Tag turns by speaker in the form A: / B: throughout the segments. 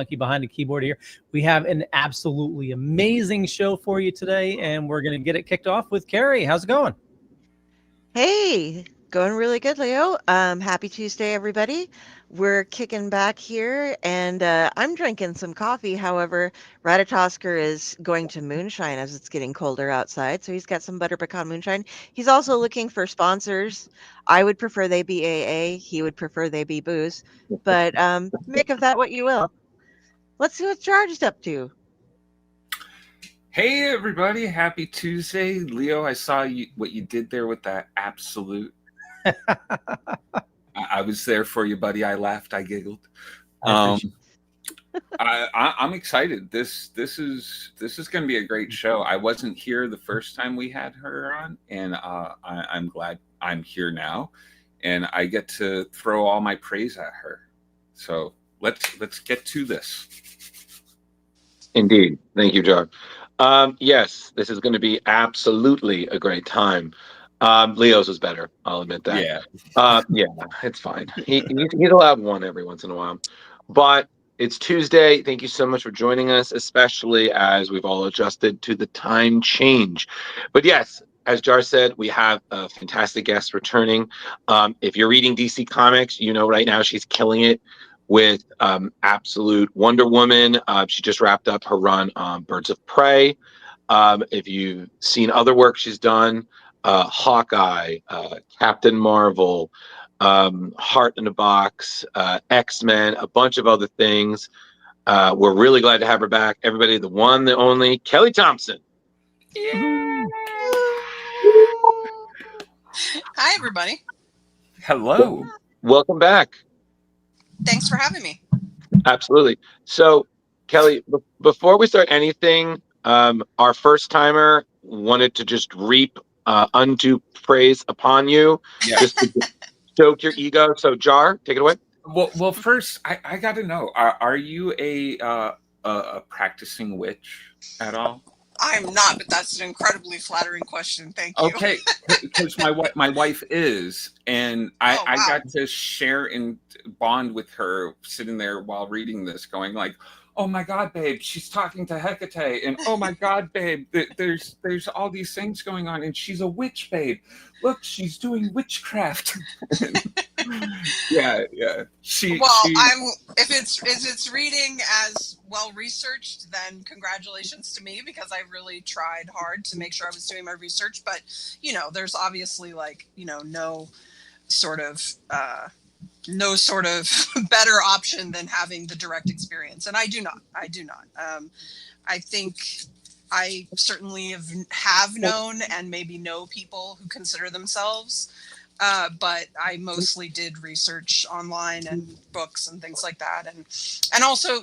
A: Monkey behind the keyboard here. We have an absolutely amazing show for you today, and we're going to get it kicked off with Carrie. How's it going?
B: Hey, going really good, Leo. Happy Tuesday, everybody. We're kicking back here, and I'm drinking some coffee. However, Ratatosker is going to moonshine as it's getting colder outside, so he's got some butter pecan moonshine. He's also looking for sponsors. I would prefer they be AA. He would prefer they be booze, but make of that what you will. Let's see what George's up to.
C: Hey everybody, happy Tuesday. Leo, I saw what you did there with that absolute. I was there for you, buddy. I laughed, I giggled. I'm excited. This is going to be a great show. I wasn't here the first time we had her on, and I'm glad I'm here now, and I get to throw all my praise at her. So let's get to this.
D: Indeed. Thank you, Jar. Yes, this is going to be absolutely a great time. Leo's was better. I'll admit that. Yeah, it's fine. He's allowed one every once in a while. But it's Tuesday. Thank you so much for joining us, especially as we've all adjusted to the time change. But yes, as Jar said, we have a fantastic guest returning. If you're reading DC Comics, you know right now she's killing it with absolute Wonder Woman. She just wrapped up her run on Birds of Prey. If you've seen other work she's done, Hawkeye, Captain Marvel, Heart in a Box, X-Men, a bunch of other things. We're really glad to have her back. Everybody, the one, the only, Kelly Thompson.
E: Yeah. Hi, everybody.
C: Hello.
D: Welcome back.
E: Thanks for having me.
D: Absolutely. So, Kelly, before we start anything, our first timer wanted to just reap undue praise upon you, just to stoke your ego. So, Jar, take it away.
C: Well, first, I got to know: are you a practicing witch at all?
E: I'm not, but that's an incredibly flattering question. Thank you.
C: Okay, because my wife is, and I got to share and bond with her sitting there while reading this, going like, "Oh my God, babe, she's talking to Hecate," and "Oh my God, babe, there's all these things going on, and she's a witch, babe. Look, she's doing witchcraft." Yeah.
E: If it's reading as well researched, then congratulations to me, because I really tried hard to make sure I was doing my research. But there's obviously no sort of better option than having the direct experience, and I do not. I think I certainly have known and maybe know people who consider themselves. But I mostly did research online and books and things like that. And also,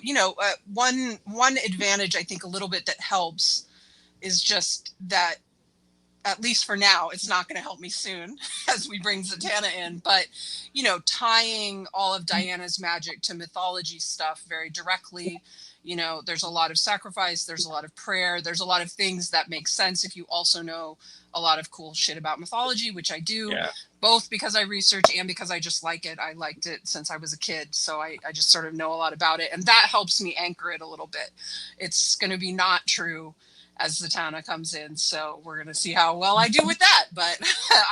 E: one advantage I think a little bit that helps is just that, at least for now, it's not going to help me soon as we bring Zatanna in, but, tying all of Diana's magic to mythology stuff very directly. There's a lot of sacrifice, there's a lot of prayer, there's a lot of things that make sense if you also know a lot of cool shit about mythology, which I do, both because I research and because I just like it. I liked it since I was a kid, so I just sort of know a lot about it, and that helps me anchor it a little bit. It's going to be not true as Zatanna comes in, so we're going to see how well I do with that, but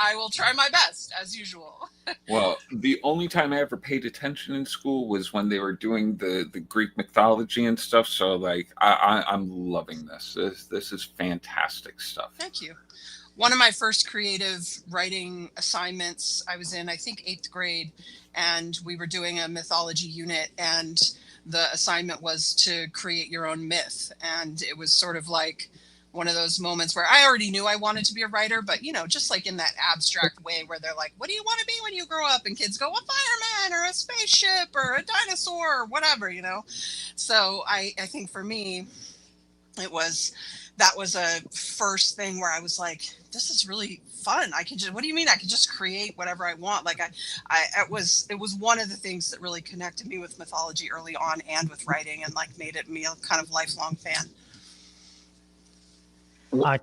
E: I will try my best, as usual.
C: Well, the only time I ever paid attention in school was when they were doing the Greek mythology and stuff, so I'm loving this. This is fantastic stuff.
E: Thank you. One of my first creative writing assignments, I was in, I think, 8th grade, and we were doing a mythology unit, and the assignment was to create your own myth. And it was sort of like one of those moments where I already knew I wanted to be a writer, but, just like in that abstract way where they're like, what do you want to be when you grow up? And kids go, a fireman or a spaceship or a dinosaur or whatever, So I think for me, that was a first thing where I was like, this is really fun. What do you mean? I can just create whatever I want. Like it was one of the things that really connected me with mythology early on and with writing, and made it me a kind of lifelong fan.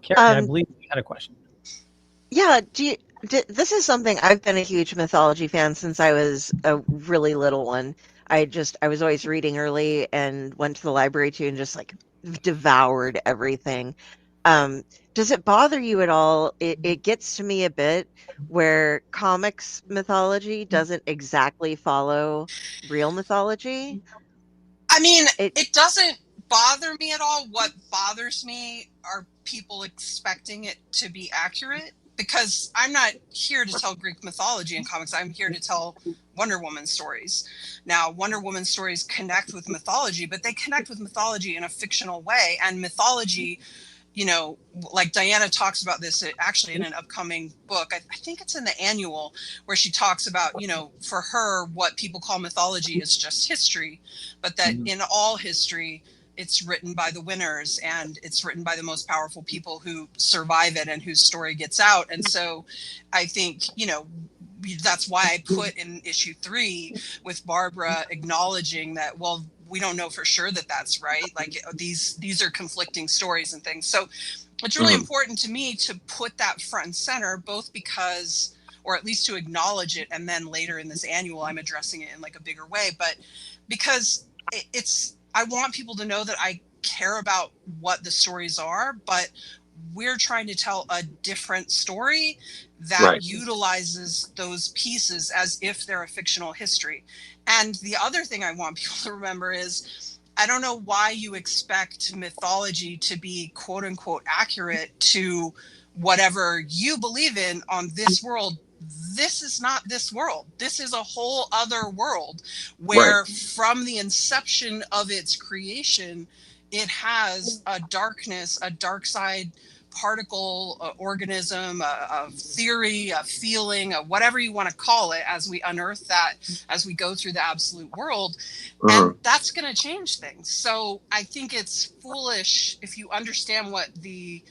A: Carrie, I believe you had a question.
B: Yeah. This is something I've been a huge mythology fan since I was a really little one. I was always reading early and went to the library too and just like devoured everything. Does it bother you at all? It gets to me a bit where comics mythology doesn't exactly follow real mythology.
E: I mean,
B: It
E: it doesn't bother me at all. What bothers me are people expecting it to be accurate, because I'm not here to tell Greek mythology in comics. I'm here to tell Wonder Woman stories. Now, Wonder Woman stories connect with mythology, but they connect with mythology in a fictional way. And mythology, you know, like Diana talks about this actually in an upcoming book. I think it's in the annual, where she talks about, you know, for her, what people call mythology is just history, but that in all history, it's written by the winners and it's written by the most powerful people who survive it and whose story gets out. And so I think, you know, that's why I put in issue 3 with Barbara acknowledging that, well, we don't know for sure that that's right. Like these are conflicting stories and things. So it's really important to me to put that front and center, both because, or at least to acknowledge it. And then later in this annual, I'm addressing it in like a bigger way, but because I want people to know that I care about what the stories are, but we're trying to tell a different story that utilizes those pieces as if they're a fictional history. And the other thing I want people to remember is, I don't know why you expect mythology to be quote unquote accurate to whatever you believe in on this world. This is not this world. This is a whole other world where from the inception of its creation, it has a darkness, a dark side particle, organism, a theory, a feeling, whatever you want to call it, as we unearth that, as we go through the absolute world. And that's going to change things. So I think it's foolish, if you understand what the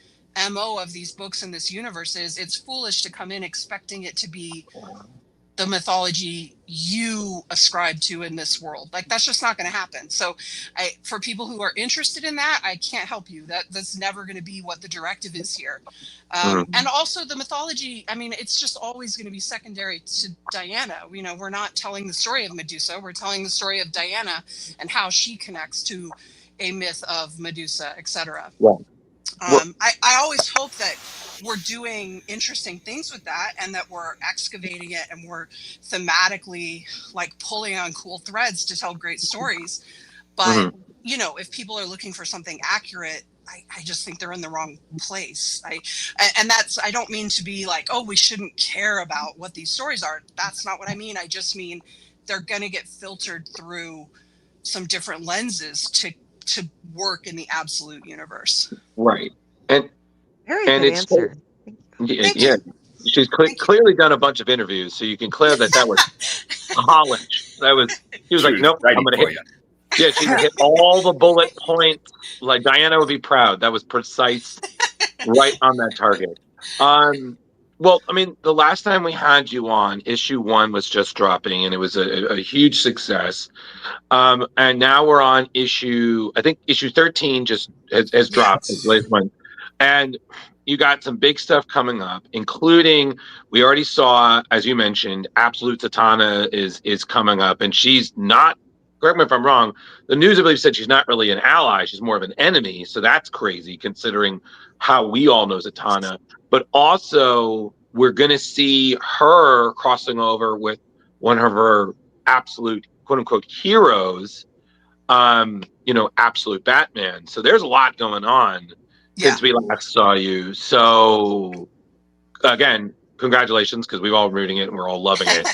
E: MO of these books in this universe is, it's foolish to come in expecting it to be the mythology you ascribe to in this world. Like, that's just not going to happen. So for people who are interested in that, I can't help you. That's never going to be what the directive is here. And also the mythology, I mean, it's just always going to be secondary to Diana. You know, we're not telling the story of Medusa. We're telling the story of Diana and how she connects to a myth of Medusa, etc. I always hope that we're doing interesting things with that, and that we're excavating it and we're thematically like pulling on cool threads to tell great stories. But you know, if people are looking for something accurate, I just think they're in the wrong place. And that's, I don't mean to be like, oh, we shouldn't care about what these stories are. That's not what I mean. I just mean they're going to get filtered through some different lenses to work in the absolute universe.
D: Right. And
B: very good answer.
D: Thank you. She's clearly done a bunch of interviews, so you can clear that was college. He was like, nope, I'm going to hit. Yeah, she hit all the bullet points. Like, Diana would be proud. That was precise, right on that target. Well, I mean, the last time we had you on, issue 1 was just dropping, and it was a huge success. And now we're on issue 13 just has dropped this latest one. And you got some big stuff coming up, including, we already saw, as you mentioned, Absolute Zatanna is coming up, and she's not, correct me if I'm wrong, the news, I believe, said she's not really an ally, she's more of an enemy. So that's crazy considering how we all know Zatanna. But also, we're going to see her crossing over with one of her absolute quote unquote heroes, you know, Absolute Batman. So there's a lot going on since we last saw you. So again, congratulations, because we've all reading it and we're all loving it.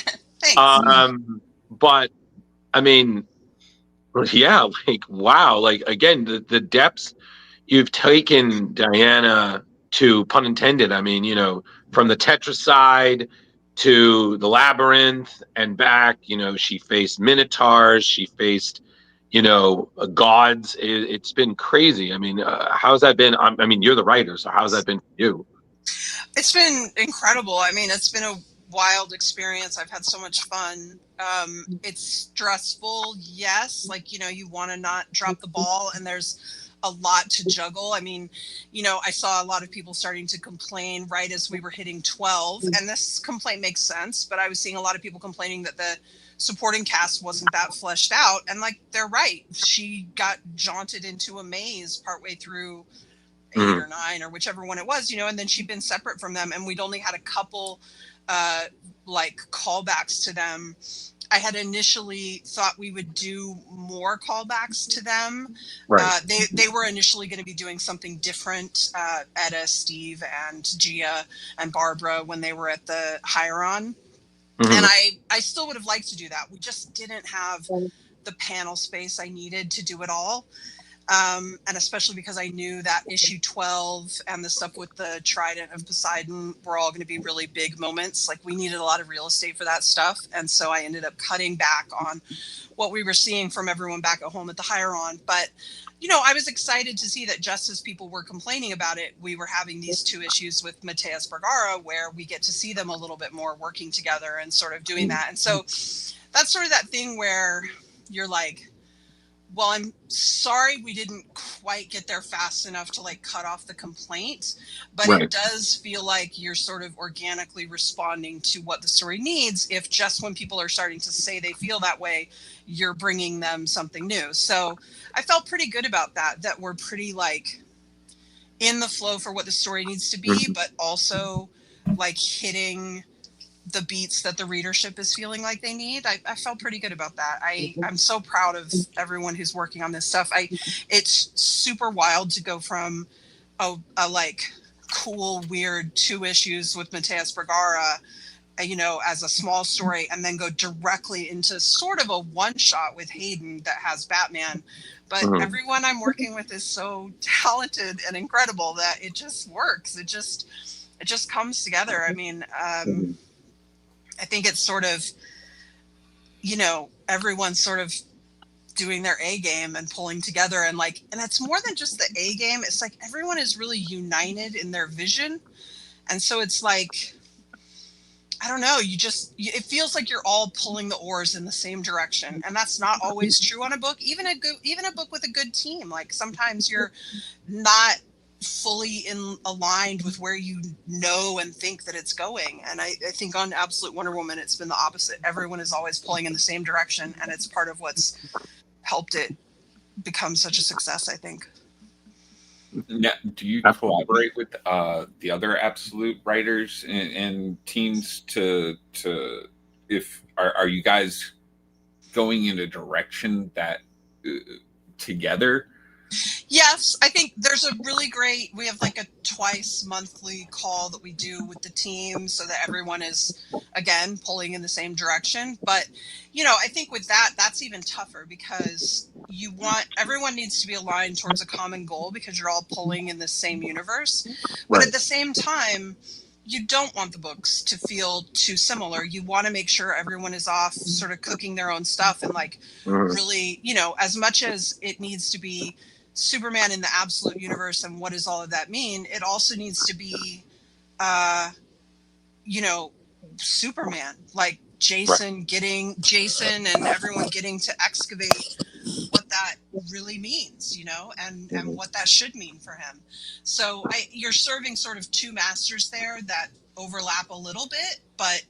E: Thanks.
D: But I mean, yeah, like, wow, like, again, the depths you've taken Diana to, pun intended. I mean, you know, from the Tetracide to the Labyrinth and back, you know, she faced Minotaurs, she faced, you know, gods. It's been crazy. I mean, how's that been? I mean, you're the writer, so how's that been for you?
E: It's been incredible. I mean, it's been a wild experience. I've had so much fun. It's stressful, yes. Like, you know, you want to not drop the ball, and there's a lot to juggle. I mean, you know, I saw a lot of people starting to complain right as we were hitting 12, and this complaint makes sense, but I was seeing a lot of people complaining that the supporting cast wasn't that fleshed out. And like, they're right. She got jaunted into a maze partway through 8 or 9 or whichever one it was, and then she'd been separate from them, and we'd only had a couple like callbacks to them. I had initially thought we would do more callbacks to them.
D: Right.
E: They were initially going to be doing something different. Etta, Steve, and Gia and Barbara when they were at the Hieron. And I still would have liked to do that. We just didn't have the panel space I needed to do it all. And especially because I knew that issue 12 and the stuff with the Trident of Poseidon were all going to be really big moments. Like, we needed a lot of real estate for that stuff. And so I ended up cutting back on what we were seeing from everyone back at home at the Hieron. But, I was excited to see that just as people were complaining about it, we were having these 2 issues with Mateus Bergara where we get to see them a little bit more working together and sort of doing that. And so that's sort of that thing where you're like, well, I'm sorry we didn't quite get there fast enough to like cut off the complaint, but It does feel like you're sort of organically responding to what the story needs. If just when people are starting to say they feel that way, you're bringing them something new. So I felt pretty good about that we're pretty like in the flow for what the story needs to be, but also like hitting the beats that the readership is feeling like they need. I felt pretty good about that. I'm so proud of everyone who's working on this stuff. It's super wild to go from a like cool, weird 2 issues with Mateus Bergara, as a small story, and then go directly into sort of a one-shot with Hayden that has Batman. But everyone I'm working with is so talented and incredible that it just works. It just comes together. I mean, I think it's sort of, everyone's sort of doing their A game and pulling together, and it's more than just the A game. It's like everyone is really united in their vision. And so it's like, I don't know, it feels like you're all pulling the oars in the same direction. And that's not always true on a book, even a book with a good team. Like, sometimes you're not fully aligned with where you know and think that it's going. And I think on Absolute Wonder Woman, it's been the opposite. Everyone is always pulling in the same direction, and it's part of what's helped it become such a success, I think.
C: Now, do you collaborate with the other Absolute writers and teams are you guys going in a direction that together?
E: Yes, I think there's we have like a twice monthly call that we do with the team so that everyone is, again, pulling in the same direction. But, I think with that's even tougher because everyone needs to be aligned towards a common goal because you're all pulling in the same universe. But at the same time, you don't want the books to feel too similar. You want to make sure everyone is off sort of cooking their own stuff and really, as much as it needs to be Superman in the Absolute universe and what does all of that mean, it also needs to be Superman, like Jason and everyone getting to excavate what that really means, and what that should mean for him. So you're serving sort of 2 masters there that overlap a little bit, but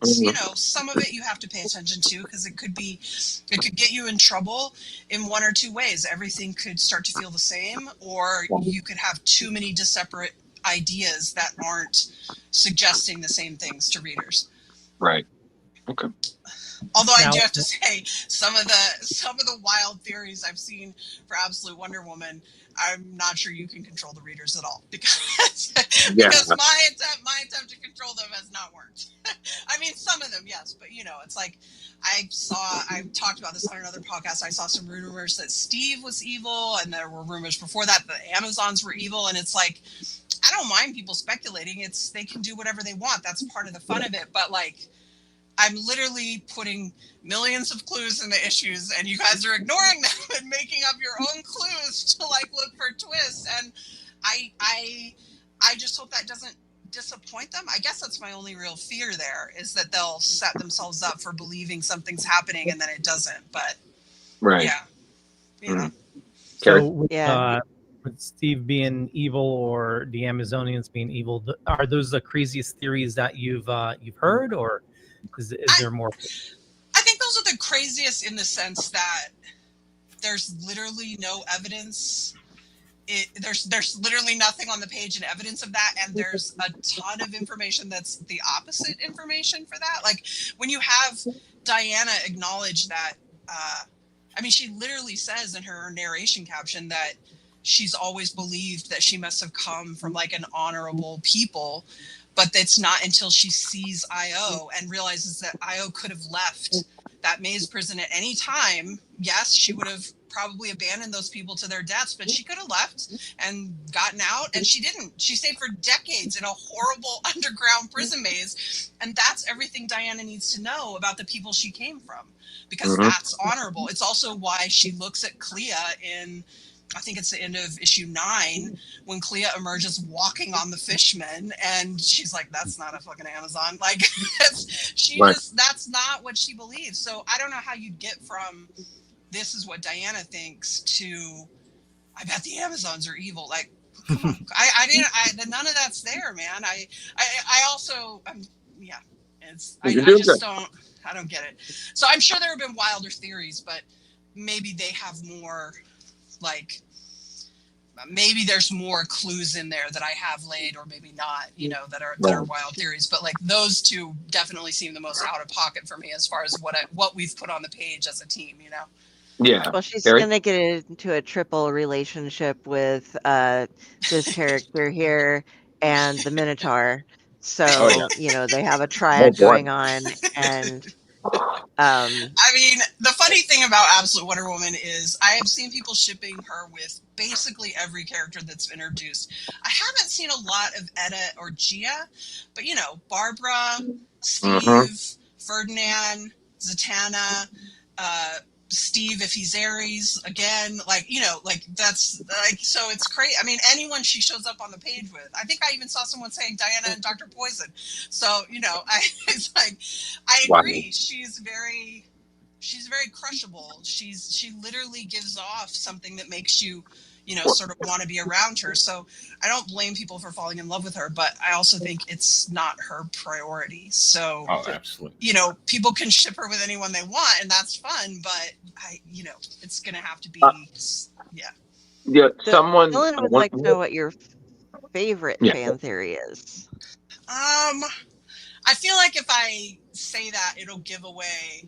E: some of it you have to pay attention to because it could get you in trouble in 1 or 2 ways. Everything could start to feel the same, or you could have too many separate ideas that aren't suggesting the same things to readers.
D: Right. Okay.
E: Although I do have to say, some of the wild theories I've seen for Absolute Wonder Woman, I'm not sure you can control the readers at all because my attempt to control them has not worked. I mean, some of them, yes, but it's like I talked about this on another podcast. I saw some rumors that Steve was evil, and there were rumors before that the Amazons were evil, and it's like, I don't mind people speculating. They can do whatever they want. That's part of the fun of it. But I'm literally putting millions of clues in the issues, and you guys are ignoring them and making up your own clues to look for twists. And I just hope that doesn't disappoint them. I guess that's my only real fear there, is that they'll set themselves up for believing something's happening and then it doesn't. But yeah,
A: So with Steve being evil or the Amazonians being evil, are those the craziest theories that you've heard, or is there more?
E: I think those also the craziest in the sense that there's literally no evidence. There's literally nothing on the page in evidence of that, and there's a ton of information that's the opposite information for that. Like when you have Diana acknowledge that, I mean, she literally says in her narration caption that she's always believed that she must have come from like an honorable people, but it's not until she sees Io and realizes that Io could have left that maze prison at any time. Yes, she would have probably abandoned those people to their deaths, but she could have left and gotten out, and she didn't. She stayed for decades in a horrible underground prison maze, and that's everything Diana needs to know about the people she came from, because that's honorable. It's also why she looks at Clea in, I think it's the end of issue 9, when Clea emerges walking on the fishmen, and she's like, that's not a fucking Amazon. Like, that's not what she believes. So I don't know how you get from this is what Diana thinks to, I bet the Amazons are evil. Like, come on. None of that's there, man. I also, yeah, I don't get it. So I'm sure there have been wilder theories, but maybe they have more, like, maybe there's more clues in there that I have laid, or maybe not, you know, that are wild theories. But like those two definitely seem the most out of pocket for me as far as what we've put on the page as a team, you know.
D: Yeah.
B: Well, she's going to get into a triple relationship with this character here and the Minotaur. So, you know, they have a triad going on. And
E: I mean, the funny thing about Absolute Wonder Woman is I have seen people shipping her with basically every character that's introduced. I haven't seen a lot of Etta or Gia, but, you know, Barbara, Steve, Ferdinand, Zatanna, Steve, if he's Ares, again, like, you know, like that's like, so it's crazy. I mean, anyone she shows up on the page with, I think I even saw someone saying Diana and Dr. Poison. So, you know, it's like, I agree. She's very crushable. She literally gives off something that makes you, you know, sort of want to be around her. So I don't blame people for falling in love with her, but I also think it's not her priority. So,
C: absolutely.
E: You know, people can ship her with anyone they want, and that's fun, but you know, it's going to have to be,
D: Yeah,
B: so
D: someone
B: Dylan would like to know what your favorite fan theory is.
E: I feel like if I say that, it'll give away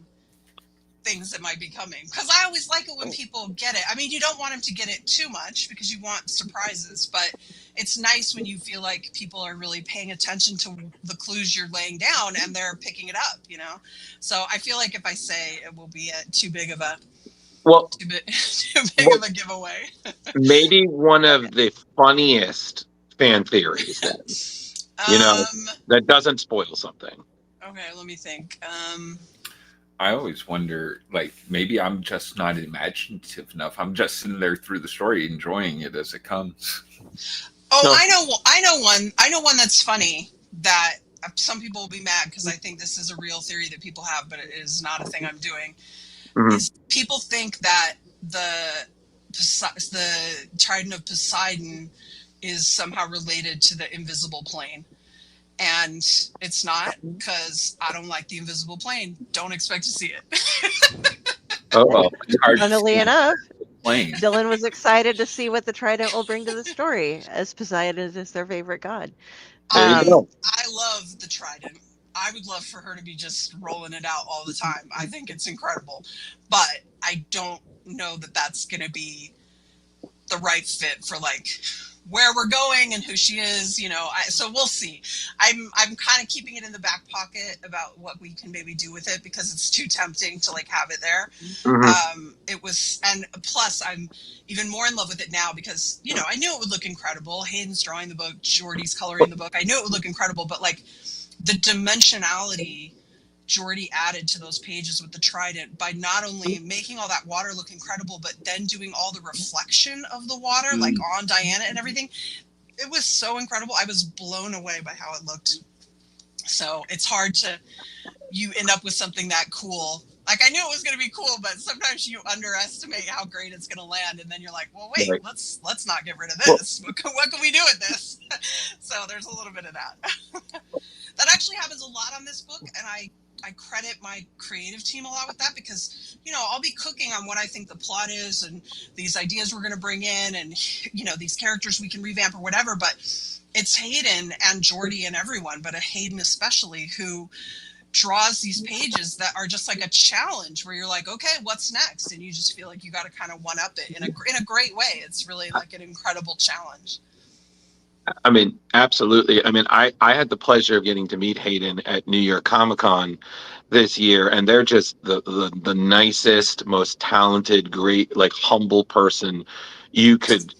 E: things that might be coming, because I always like it when people get it. I mean, you don't want them to get it too much because you want surprises, but it's nice when you feel like people are really paying attention to the clues you're laying down and they're picking it up, you know. So I feel like if I say it will be too big of a giveaway.
D: Maybe one of the funniest fan theories then. You know, that doesn't spoil something.
E: Okay, let me think.
C: I always wonder, like, maybe I'm just not imaginative enough. I'm just sitting there through the story, enjoying it as it comes.
E: Oh, no. I know one that's funny that some people will be mad because I think this is a real theory that people have, but it is not a thing I'm doing. Is people think that the Trident of Poseidon is somehow related to the invisible plane. And it's not, because I don't like the invisible plane. Don't expect to see it.
B: Funnily enough, Dylan was excited to see what the Trident will bring to the story, as Poseidon is their favorite god.
E: I love the Trident. I would love for her to be just rolling it out all the time. I think it's incredible. But I don't know that that's going to be the right fit for, like, where we're going and who she is, you know. So we'll see. I'm kind of keeping it in the back pocket about what we can maybe do with it, because it's too tempting to, like, have it there. It was, and plus I'm even more in love with it now because, you know, I knew it would look incredible. Hayden's drawing the book, Jordy's coloring the book. I knew it would look incredible, but, like, the dimensionality Jordy added to those pages with the Trident by not only making all that water look incredible, but then doing all the reflection of the water, like on Diana and everything. It was so incredible. I was blown away by how it looked. So it's hard you end up with something that cool. Like, I knew it was going to be cool, but sometimes you underestimate how great it's going to land. And then you're like, well, wait, let's not get rid of this. What can we do with this? So there's a little bit of that. That actually happens a lot on this book. And I I credit my creative team a lot with that, because, you know, I'll be cooking on what I think the plot is and these ideas we're going to bring in and, you know, these characters we can revamp or whatever, but it's Hayden and Jordy and everyone, but Hayden especially, who draws these pages that are just like a challenge where you're like, okay, what's next? And you just feel like you got to kind of one up it in a great way. It's really like an incredible challenge.
D: I mean, absolutely. I mean, I had the pleasure of getting to meet Hayden at New York Comic Con this year, and they're just the nicest, most talented, great, like humble person you could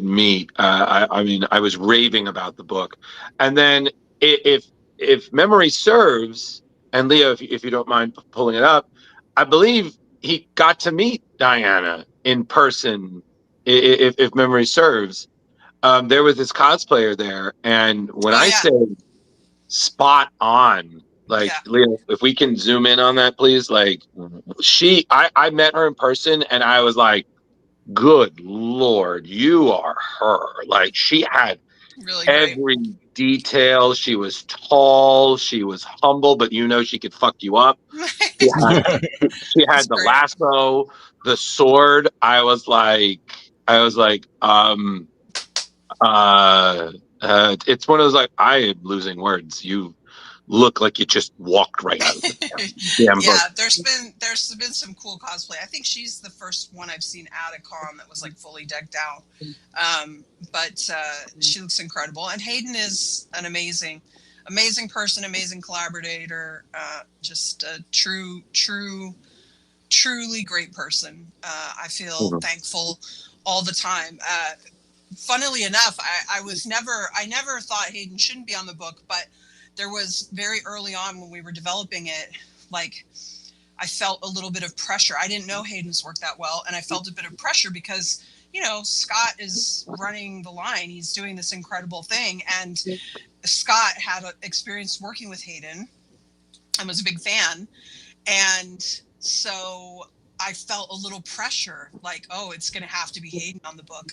D: meet. I mean, I was raving about the book, and then if memory serves, and Leo, if you don't mind pulling it up, I believe he got to meet Diana in person, if memory serves. There was this cosplayer there, and when I say spot on, like,
E: Yeah.
D: Leo, if we can zoom in on that, please. Like, I met her in person, and I was like, good Lord, you are her. Like, she had
E: Really great.
D: every detail. She was tall, she was humble, but you know she could fuck you up. She had the
E: great.
D: lasso, the sword. I was like, it's one of those, like, I am losing words. You look like you just walked right out of the damn book.
E: Yeah, there's been some cool cosplay. I think she's the first one I've seen at a con that was like fully decked out. But she looks incredible, and Hayden is an amazing person, amazing collaborator, just a truly great person. I feel thankful all the time. Funnily enough, I never thought Hayden shouldn't be on the book, but there was very early on when we were developing it, like, I felt a little bit of pressure. I didn't know Hayden's work that well, and I felt a bit of pressure because, you know, Scott is running the line. He's doing this incredible thing, and Scott had experience working with Hayden and was a big fan, and so I felt a little pressure, like, oh, it's going to have to be Hayden on the book.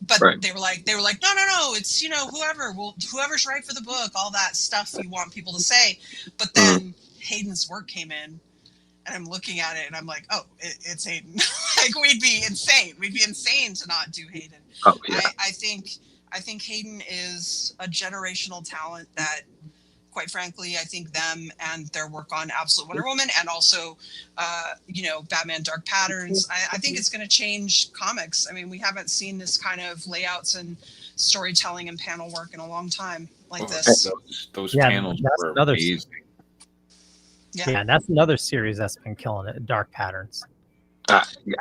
E: But they were like, no, it's, you know, whoever's right for the book, all that stuff you want people to say. But then Hayden's work came in, and I'm looking at it, and I'm like, oh, it's Hayden. Like, we'd be insane to not do Hayden.
D: Oh, yeah.
E: I think Hayden is a generational talent that, quite frankly, I think them and their work on Absolute Wonder Woman, and also, you know, Batman Dark Patterns, I think it's going to change comics. I mean, we haven't seen this kind of layouts and storytelling and panel work in a long time like this.
C: Those panels were amazing.
A: Yeah, that's another series that's been killing it, Dark Patterns.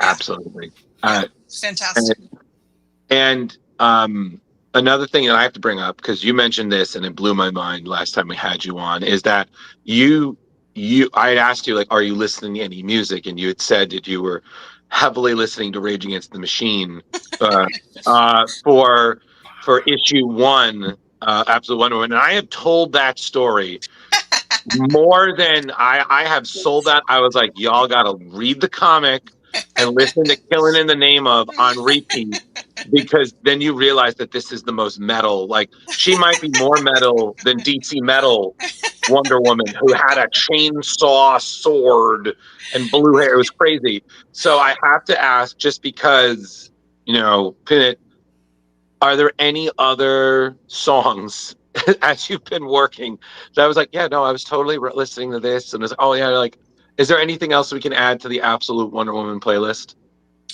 D: Absolutely.
E: Fantastic.
D: And another thing that I have to bring up, because you mentioned this and it blew my mind last time we had you on, is that I had asked you, like, are you listening to any music? And you had said that you were heavily listening to Rage Against the Machine for issue 1, Absolute Wonder Woman. And I have told that story more than I have sold that. I was like, y'all gotta read the comic and listen to Killing in the Name Of on repeat, because then you realize that this is the most metal. Like, she might be more metal than DC Metal Wonder Woman, who had a chainsaw sword and blue hair. It was crazy. So I have to ask, just because, you know, Pinit, are there any other songs as you've been working that I was like, yeah, no, I was totally listening to this, and it's, oh yeah, like, is there anything else we can add to the Absolute Wonder Woman playlist?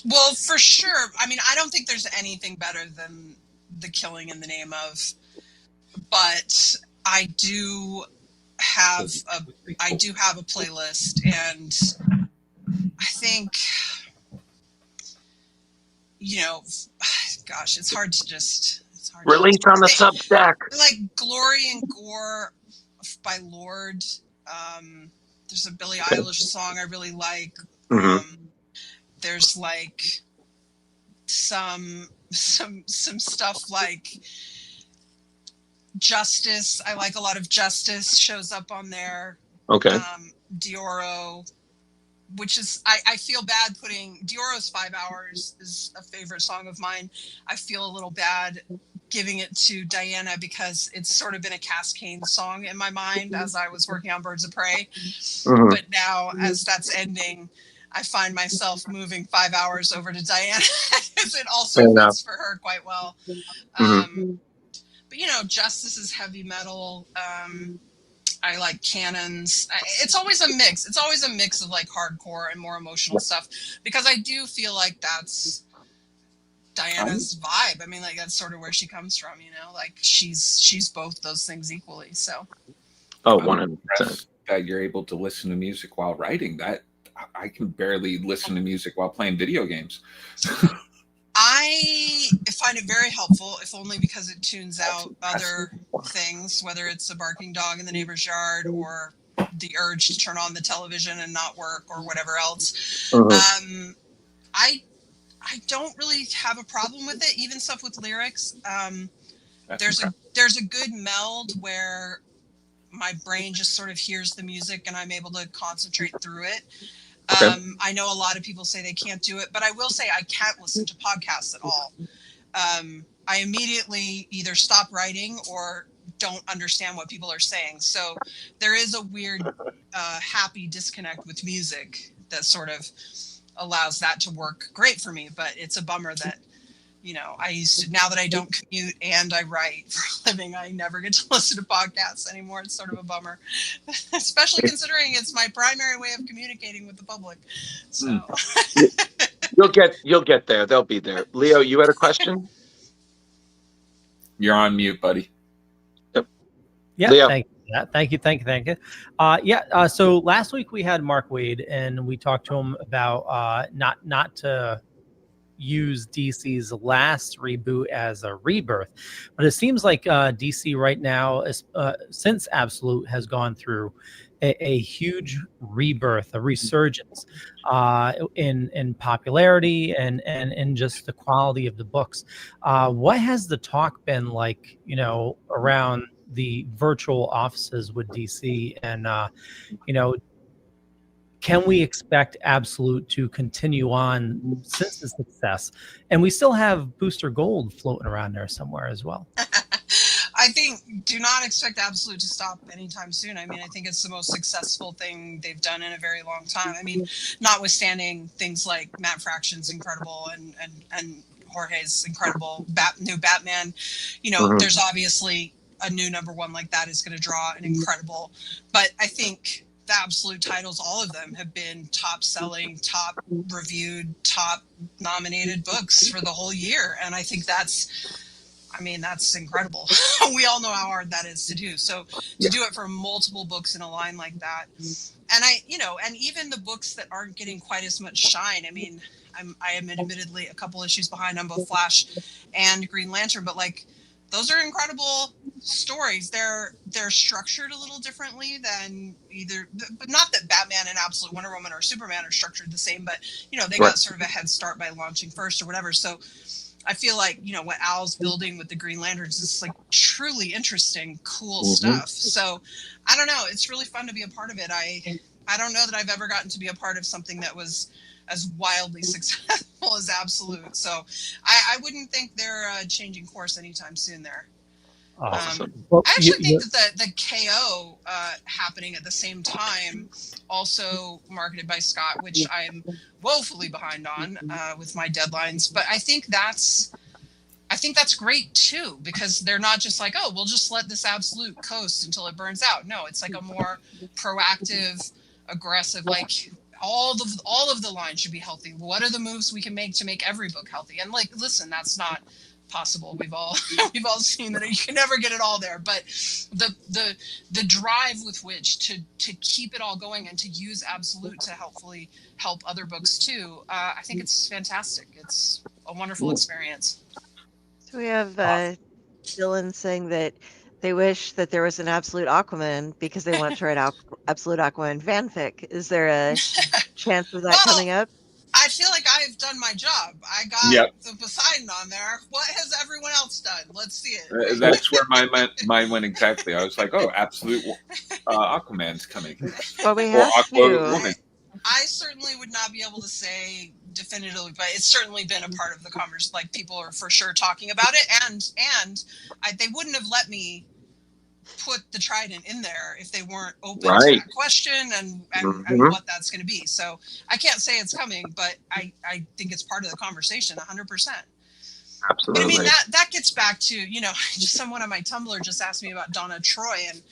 E: Well, for sure. I mean, I don't think there's anything better than the Killing in the Name Of, but I do have a playlist, and I think, you know, gosh, it's hard to
D: release on the Substack.
E: Like Glory and Gore by Lord. There's a Billie Eilish song I really like. There's like some stuff like Justice. I like a lot of Justice shows up on there.
D: Okay.
E: Dioro, which is, I feel bad putting Dioro's 5 Hours is a favorite song of mine. I feel a little bad giving it to Diana because it's sort of been a Cascade song in my mind as I was working on Birds of Prey.
D: Mhm.
E: But now, as that's ending, I find myself moving 5 hours over to Diana because it also
D: Fair enough.
E: fits for her quite well.
D: Mhm.
E: But, you know, Justice is heavy metal. I like Cannons. It's always a mix. It's always a mix of like hardcore and more emotional stuff because I do feel like that's Diana's vibe. I mean, like that's sort of where she comes from, you know, like she's both those things equally. So.
D: Oh,
C: I'm
D: 100%.
C: impressed that you're able to listen to music while writing. That I can barely listen to music while playing video games.
E: I find it very helpful, if only because it tunes out other things, whether it's a barking dog in the neighbor's yard or the urge to turn on the television and not work or whatever else.
D: Mhm.
E: I don't really have a problem with it, even stuff with lyrics.
C: That's
E: There's a good meld where my brain just sort of hears the music and I'm able to concentrate through it.
D: Okay.
E: I know a lot of people say they can't do it, but I will say I can't listen to podcasts at all. I immediately either stop writing or don't understand what people are saying. So there is a weird, happy disconnect with music that sort of allows that to work great for me. But it's a bummer that, you know, now that I don't commute and I write for a living, I never get to listen to podcasts anymore. It's sort of a bummer, especially considering it's my primary way of communicating with the public. So
D: You'll get there. They'll be there. Leo, you had a question?
C: You're on mute, buddy.
A: Yeah,
D: Leo.
A: thank you. Thank you. So last week we had Mark Wade, and we talked to him about not to use DC's last reboot as a rebirth, but it seems like DC right now, since Absolute has gone through a huge rebirth, a resurgence in popularity and in just the quality of the books. What has the talk been like, you know, around the virtual offices with DC, and you know, can we expect Absolute to continue on since the success? And we still have Booster Gold floating around there somewhere as well.
E: I think do not expect Absolute to stop anytime soon. I mean, I think it's the most successful thing they've done in a very long time. I mean, notwithstanding things like Matt Fraction's incredible and Jorge's incredible new Batman, you know,
D: Mhm.
E: there's obviously a new #1 like that is going to draw an incredible, but I think the Absolute titles, all of them have been top selling, top reviewed, top nominated books for the whole year. And I think that's incredible. We all know how hard that is to do. So to do it for multiple books in a line like that. And and even the books that aren't getting quite as much shine. I mean, I am admittedly a couple issues behind on both Flash and Green Lantern, but like those are incredible stories. They're structured a little differently than but not that Batman and Absolute Wonder Woman or Superman are structured the same, but you know, they got sort of a head start by launching first or whatever. So I feel like, you know, what Al's building with the Green Lanterns is like truly interesting, cool stuff. So I don't know. It's really fun to be a part of it. I don't know that I've ever gotten to be a part of something that was as wildly successful as Absolute. So I wouldn't think they're changing course anytime soon there.
D: Awesome.
E: I actually think that the KO happening at the same time, also marketed by Scott, which I'm woefully behind on with my deadlines, but I think that's great too, because they're not just like, oh, we'll just let this Absolute coast until it burns out. No, it's like a more proactive, aggressive, like all of the lines should be healthy. What are the moves we can make to make every book healthy? And like, listen, that's not possible. We've all seen that you can never get it all there, but the drive with which to keep it all going and to use Absolute to helpfully help other books too, I think it's fantastic. It's a wonderful experience.
B: So we have Dylan saying that they wish that there was an Absolute Aquaman because they want to write Absolute Aquaman fanfic. Is there a chance of that coming up?
E: I feel like I've done my job. I got the Poseidon on there. What has everyone else done? Let's see it.
C: That's where mine went exactly. I was like, oh, Absolute Aquaman's coming.
B: Well, we have to.
E: I certainly would not be able to say definitively, but it's certainly been a part of the conversation. Like, people are for sure talking about it, and they wouldn't have let me put the trident in there if they weren't open to that question and what that's going to be. So I can't say it's coming, but I think it's part of the conversation 100%.
D: Absolutely.
E: But I mean, that gets back to, just someone on my Tumblr just asked me about Donna Troy, and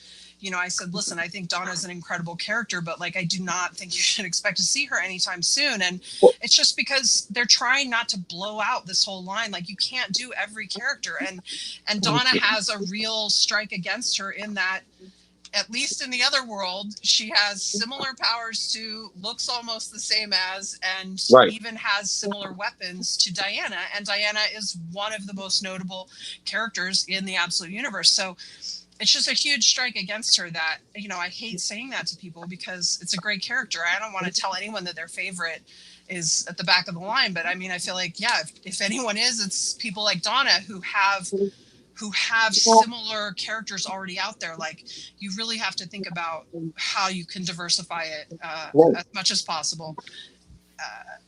E: I said, listen, I think Donna's an incredible character, but like, I do not think you should expect to see her anytime soon. And it's just because they're trying not to blow out this whole line. Like, you can't do every character. And Donna has a real strike against her in that, at least in the other world, she has similar powers to, looks almost the same as, and even has similar weapons to Diana. And Diana is one of the most notable characters in the Absolute Universe. So it's just a huge strike against her that, I hate saying that to people because it's a great character. I don't want to tell anyone that their favorite is at the back of the line. But I mean, I feel like, yeah, if anyone is, it's people like Donna who have similar characters already out there. Like, you really have to think about how you can diversify it as much as possible.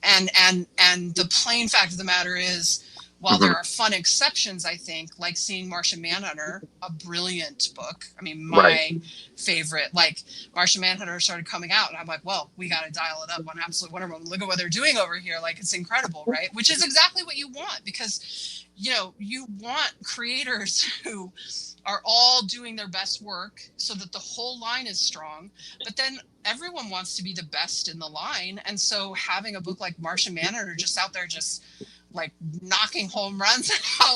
E: And the plain fact of the matter is, while there are fun exceptions, I think, like seeing Martian Manhunter, a brilliant book. I mean, my favorite, like, Martian Manhunter started coming out, and I'm like, well, we got to dial it up on Absolute Wonder Woman. Look at what they're doing over here. Like, it's incredible, right? Which is exactly what you want, because, you want creators who are all doing their best work so that the whole line is strong, but then everyone wants to be the best in the line. And so having a book like Martian Manhunter just out there, just like knocking home runs,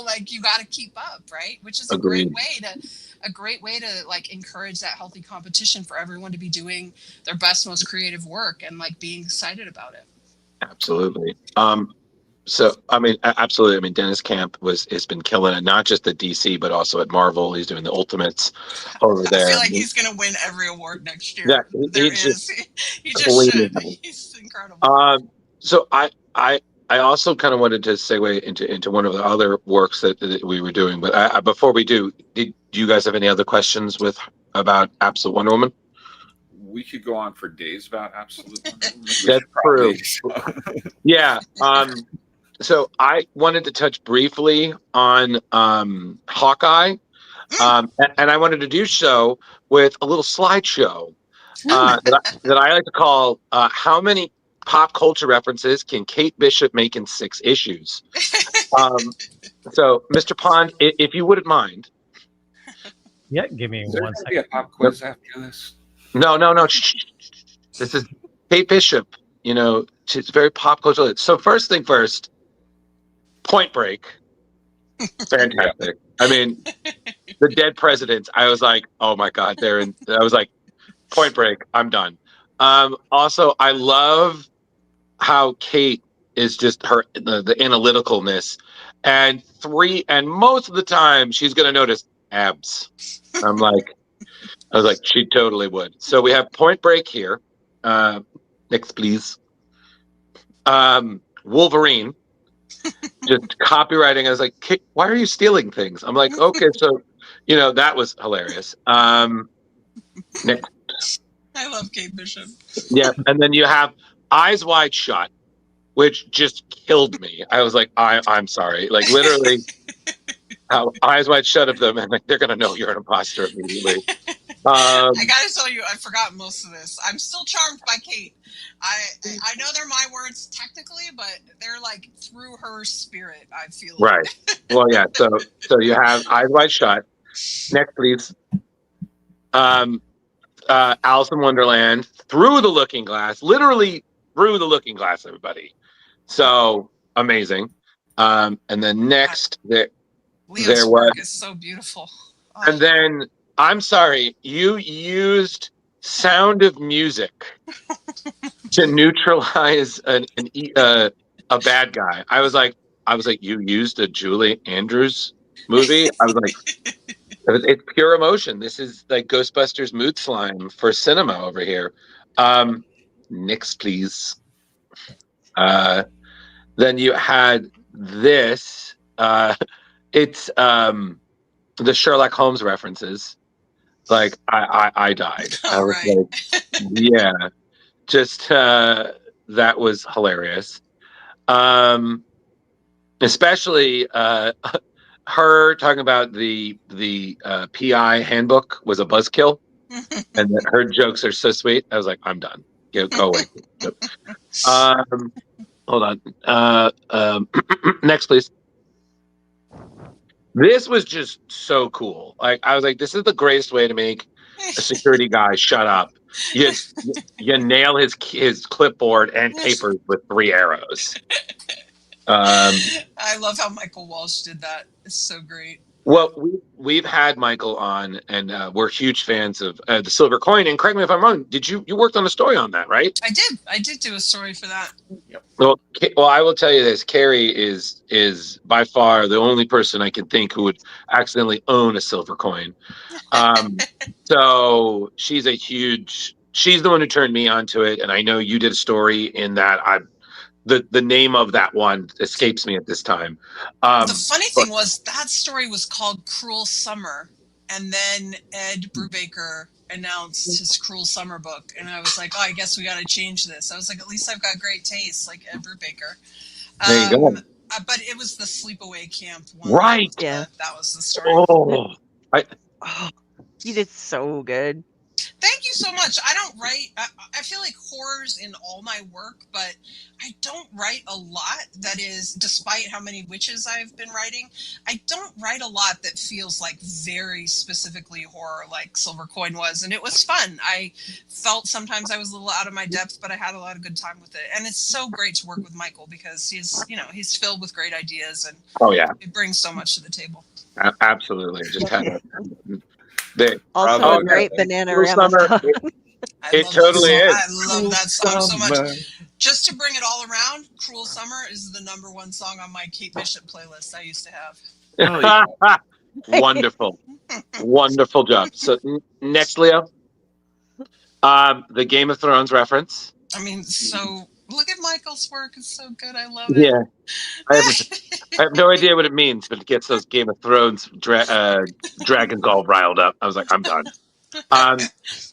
E: like, you got to keep up, right? Which is a great way to like encourage that healthy competition for everyone to be doing their best, most creative work and like being excited about it.
D: Absolutely. So, I mean, absolutely. I mean, Dennis Camp has been killing it, not just at DC, but also at Marvel. He's doing the Ultimates over there.
E: I feel like he's going to win every award next year.
D: Yeah,
E: he just should. He's incredible.
D: So I also kind of wanted to segue into one of the other works that we were doing, but before we do you guys have any other questions about Absolute Wonder Woman?
C: We could go on for days about Absolute Wonder Woman.
D: That's true. Yeah. So I wanted to touch briefly on Hawkeye, and I wanted to do so with a little slideshow that I like to call "How Many Pop Culture References Can Kate Bishop Make in 6 Issues?" So, Mr. Pond, if you wouldn't mind.
A: Yeah, give me one second.
C: Be a pop quiz after this.
D: No. This is Kate Bishop. She's very pop culture. So first thing first, Point Break. Fantastic. I mean, the dead presidents. I was like, oh my God, I was like, Point Break, I'm done. Also, I love how Kate is just the analyticalness, and most of the time she's gonna notice abs. I was like, she totally would. So we have Point Break here. Next, please. Wolverine. Just copywriting. I was like, Kate, why are you stealing things? I'm like, okay, so that was hilarious. Next.
E: I love Kate Bishop.
D: Yeah, and then you have Eyes Wide Shut, which just killed me. I was like, I'm sorry. Like, literally, Eyes Wide Shut of them, and like, they're gonna know you're an imposter immediately.
E: I gotta tell you, I forgot most of this. I'm still charmed by Kate. I know they're my words technically, but they're like through her spirit, I feel.
D: Right. Well, yeah. So you have Eyes Wide Shut. Next, please. Alice in Wonderland, Through the Looking Glass, literally through the Looking Glass, everybody. So amazing. And then next,
E: Leo's work is so beautiful. Oh.
D: And then, I'm sorry, you used Sound of Music to neutralize a bad guy. I was like, you used a Julie Andrews movie? I was like, it's pure emotion. This is like Ghostbusters mood slime for cinema over here. Next, please. Then you had this. It's the Sherlock Holmes references. Like, I died. I was like, yeah, just that was hilarious. Especially her talking about the PI handbook was a buzzkill, and that her jokes are so sweet. I was like, I'm done. Go away. Hold on. Next, please. This was just so cool. Like, I was like, this is the greatest way to make a security guy shut up. You nail his clipboard and papers with 3 arrows.
E: I love how Michael Walsh did that. It's so great.
D: Well, we've had Michael on, and we're huge fans of the Silver Coin. And correct me if I'm wrong. Did you worked on a story on that, right?
E: I did do a story for that.
C: Yep.
D: Well, I will tell you this: Carrie is by far the only person I can think who would accidentally own a silver coin. So she's she's the one who turned me onto it, and I know you did a story in that. The name of that one escapes me at this time.
E: The funny thing was that story was called Cruel Summer, and then Ed Brubaker announced his Cruel Summer book, and I was like, oh, I guess we got to change this. I was like, at least I've got great taste, like Ed Brubaker.
D: There you go.
E: But it was the sleepaway camp one.
D: Right.
B: Yeah.
E: That was the story.
B: Oh, you did so good.
E: Thank you so much. I don't write, I feel like horror's in all my work, but I don't write a lot that is, despite how many witches I've been writing, I don't write a lot that feels like very specifically horror like Silver Coin was. And it was fun. I felt sometimes I was a little out of my depth, but I had a lot of good time with it. And it's so great to work with Michael because he's filled with great ideas and it brings so much to the table.
D: Absolutely. Just had a
B: also a great Bananarama song.
D: It totally is.
E: I love that song so much. Just to bring it all around, Cruel Summer is the -- 1 song on my Kate Bishop playlist I used to have.
D: Wonderful. Wonderful job. So next, Leo. The Game of Thrones reference.
E: I mean, so look at Michael's work. It's so good. I love it.
D: Yeah. I have no idea what it means, but it gets those Game of Thrones dragons all riled up. I was like, I'm done.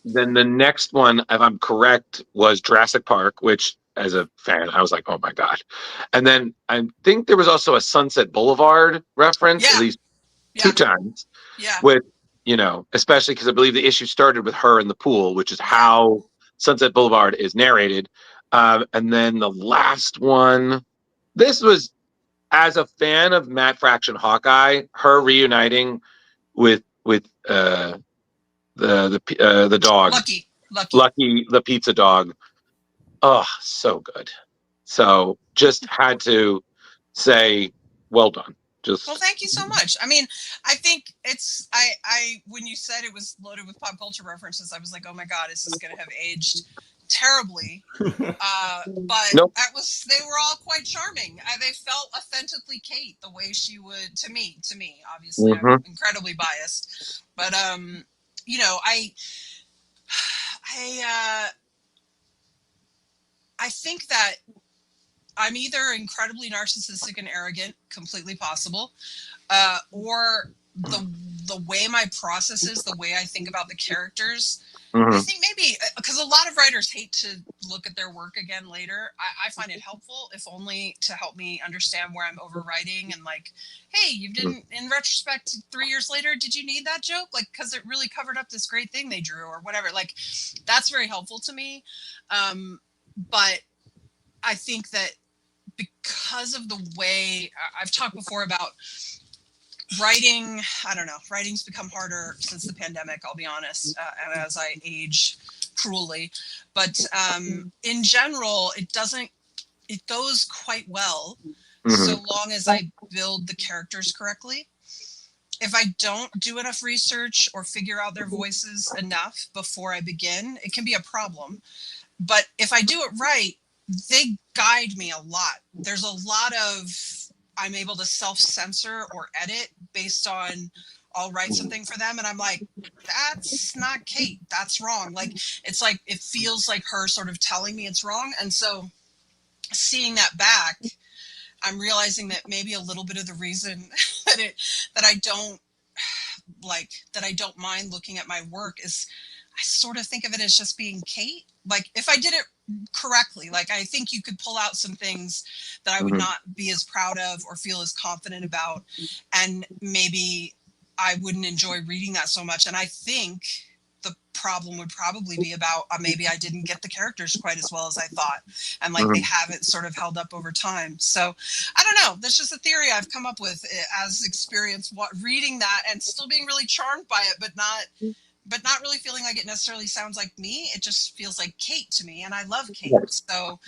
D: Then the next one, if I'm correct, was Jurassic Park, which as a fan, I was like, oh my God. And then I think there was also a Sunset Boulevard reference, at least 2 times.
E: Yeah.
D: With, especially because I believe the issue started with her in the pool, which is how Sunset Boulevard is narrated. And then the last one, this was, as a fan of Matt Fraction Hawkeye, her reuniting with the dog, Lucky, the pizza dog. Oh, so good. So just had to say, well done.
E: Well, thank you so much. I mean, I think it's I when you said it was loaded with pop culture references, I was like, oh my God, is this going to have aged terribly? But
D: nope.
E: They were all quite charming. They felt authentically Kate, the way she would to me. Obviously, I'm incredibly biased, but I think that I'm either incredibly narcissistic and arrogant, completely possible, or the way my process is, the way I think about the characters. I think maybe because a lot of writers hate to look at their work again later. I find it helpful, if only to help me understand where I'm overwriting and like, hey, you didn't, in retrospect, 3 years later, did you need that joke? Like, because it really covered up this great thing they drew or whatever. Like, that's very helpful to me. But I think that because of the way I've talked before about writing, I don't know, writing's become harder since the pandemic, I'll be honest, and as I age cruelly. But in general, it goes quite well so long as I build the characters correctly. If I don't do enough research or figure out their voices enough before I begin, it can be a problem. But if I do it right, they guide me a lot. There's a lot of I'm able to self-censor or edit based on I'll write something for them and I'm like, that's not Kate, that's wrong. Like, it's like, it feels like her sort of telling me it's wrong. And so seeing that back, I'm realizing that maybe a little bit of the reason that I don't mind looking at my work is I sort of think of it as just being Kate. Like if I did it correctly, like I think you could pull out some things that I would not be as proud of or feel as confident about, and maybe I wouldn't enjoy reading that so much. And I think the problem would probably be about maybe I didn't get the characters quite as well as I thought, and like they haven't sort of held up over time. So I don't know, that's just a theory I've come up with as experience reading that and still being really charmed by it, but not really feeling like it necessarily sounds like me. It just feels like Kate to me, and I love Kate, so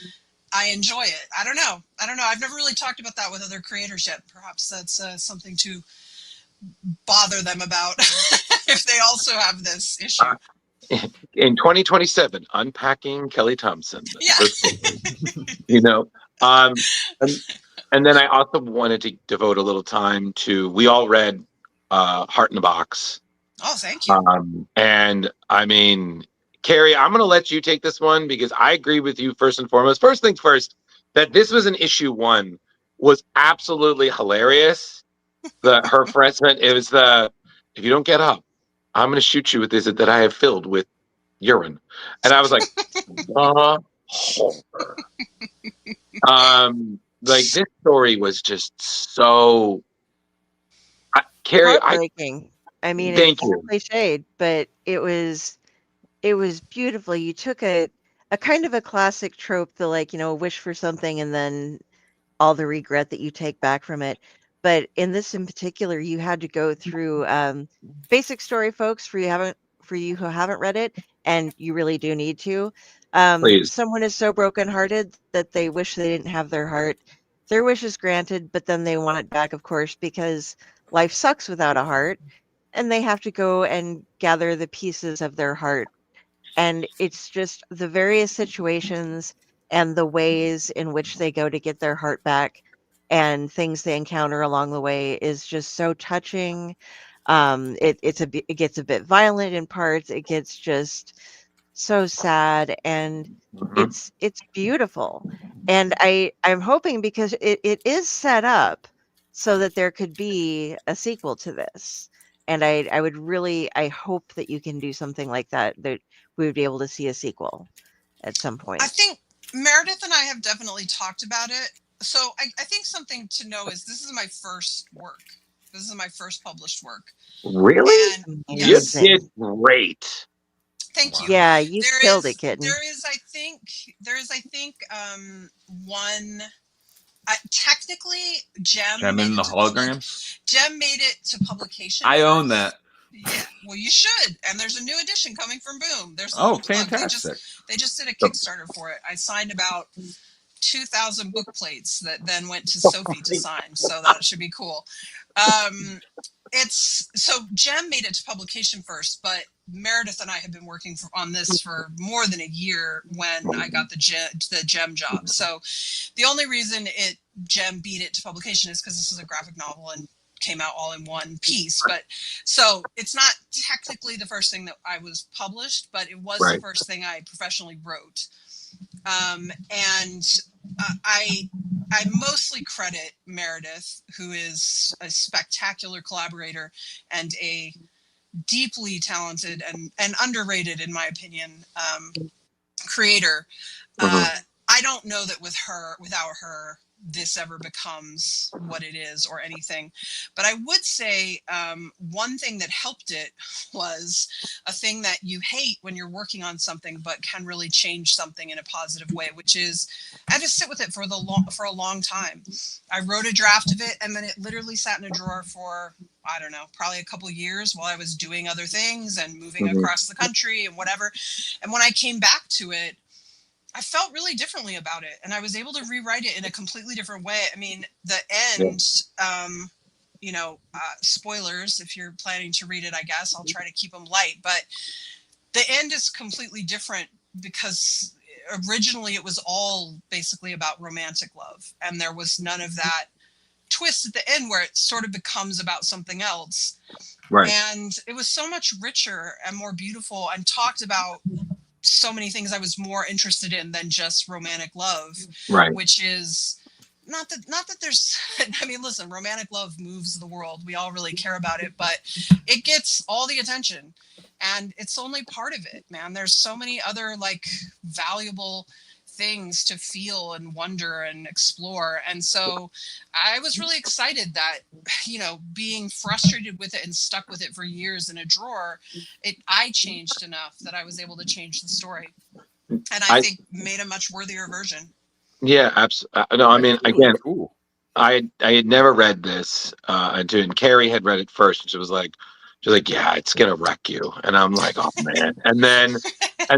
E: I enjoy it. I don't know. I've never really talked about that with other creators yet. Perhaps that's something to bother them about if they also have this issue.
D: In 2027, unpacking Kelly Thompson.
E: Yeah.
D: You know, and then I also wanted to devote a little time to. We all read Heart in a Box.
E: Oh, thank you.
D: And I mean, Carrie, I'm going to let you take this one because I agree with you first and foremost. First things first, that this was an issue 1 was absolutely hilarious. Her freshman, it was if you don't get up, I'm going to shoot you with this that I have filled with urine. And I was like, horror. Like this story was just so Carrie,
B: heartbreaking. I mean,
D: thank
B: it's
D: you.
B: cliched, but it was beautiful. You took a kind of a classic trope, the like, wish for something and then all the regret that you take back from it. But in this in particular, you had to go through basic story, folks, for you who haven't read it, and you really do need to.
D: Please.
B: Someone is so brokenhearted that they wish they didn't have their heart. Their wish is granted, but then they want it back, of course, because life sucks without a heart, and they have to go and gather the pieces of their heart. And it's just the various situations and the ways in which they go to get their heart back and things they encounter along the way is just so touching. It gets a bit violent in parts. It gets just so sad, and it's beautiful. And I'm hoping, because it is set up so that there could be a sequel to this. And I would really, I hope that you can do something like that we would be able to see a sequel at some point.
E: I think Meredith and I have definitely talked about it. So I think something to know is this is my first work. This is my first published work.
D: Really?
E: And,
D: yes. You did great.
E: Thank you.
B: Yeah, you killed it, kitten.
E: There is, I think, one. Technically, Gem
F: in the holograms.
E: Gem made it to publication.
F: I own that.
E: Yeah, well, you should. And there's a new edition coming from Boom. There's
F: fantastic.
E: They just did a Kickstarter for it. I signed about 2,000 book plates that then went to Sophie to sign. So that should be cool. So Gem made it to publication first, but Meredith and I have been working on this for more than a year when I got the Gem job. So the only reason Gem beat it to publication is because this is a graphic novel and came out all in one piece. But so it's not technically the first thing that I was published, but it was the first thing I professionally wrote. And I mostly credit Meredith, who is a spectacular collaborator and a deeply talented and underrated, in my opinion, creator. I don't know that without her, this ever becomes what it is or anything. But I would say one thing that helped it was a thing that you hate when you're working on something, but can really change something in a positive way, which is I had to sit with it for a long time. I wrote a draft of it, and then it literally sat in a drawer for, I don't know, probably a couple of years while I was doing other things and moving across the country and whatever. And when I came back to it, I felt really differently about it, and I was able to rewrite it in a completely different way. I mean, the end, spoilers, if you're planning to read it, I guess I'll try to keep them light, but the end is completely different because originally it was all basically about romantic love, and there was none of that twist at the end where it sort of becomes about something else. Right. And it was so much richer and more beautiful and talked about so many things I was more interested in than just romantic love, right? Which is not that there's, I mean, listen, romantic love moves the world. We all really care about it, but it gets all the attention. and it's only part of it, man. There's so many other like valuable things to feel and wonder and explore. And so I was really excited that, you know, being frustrated with it and stuck with it for years in a drawer, I changed enough that I was able to change the story, and I think made a much worthier version.
D: Yeah, absolutely. No, I mean, again, cool. I had never read this and Carrie had read it first, and she was like, yeah, it's gonna wreck you. And I'm like, oh man. And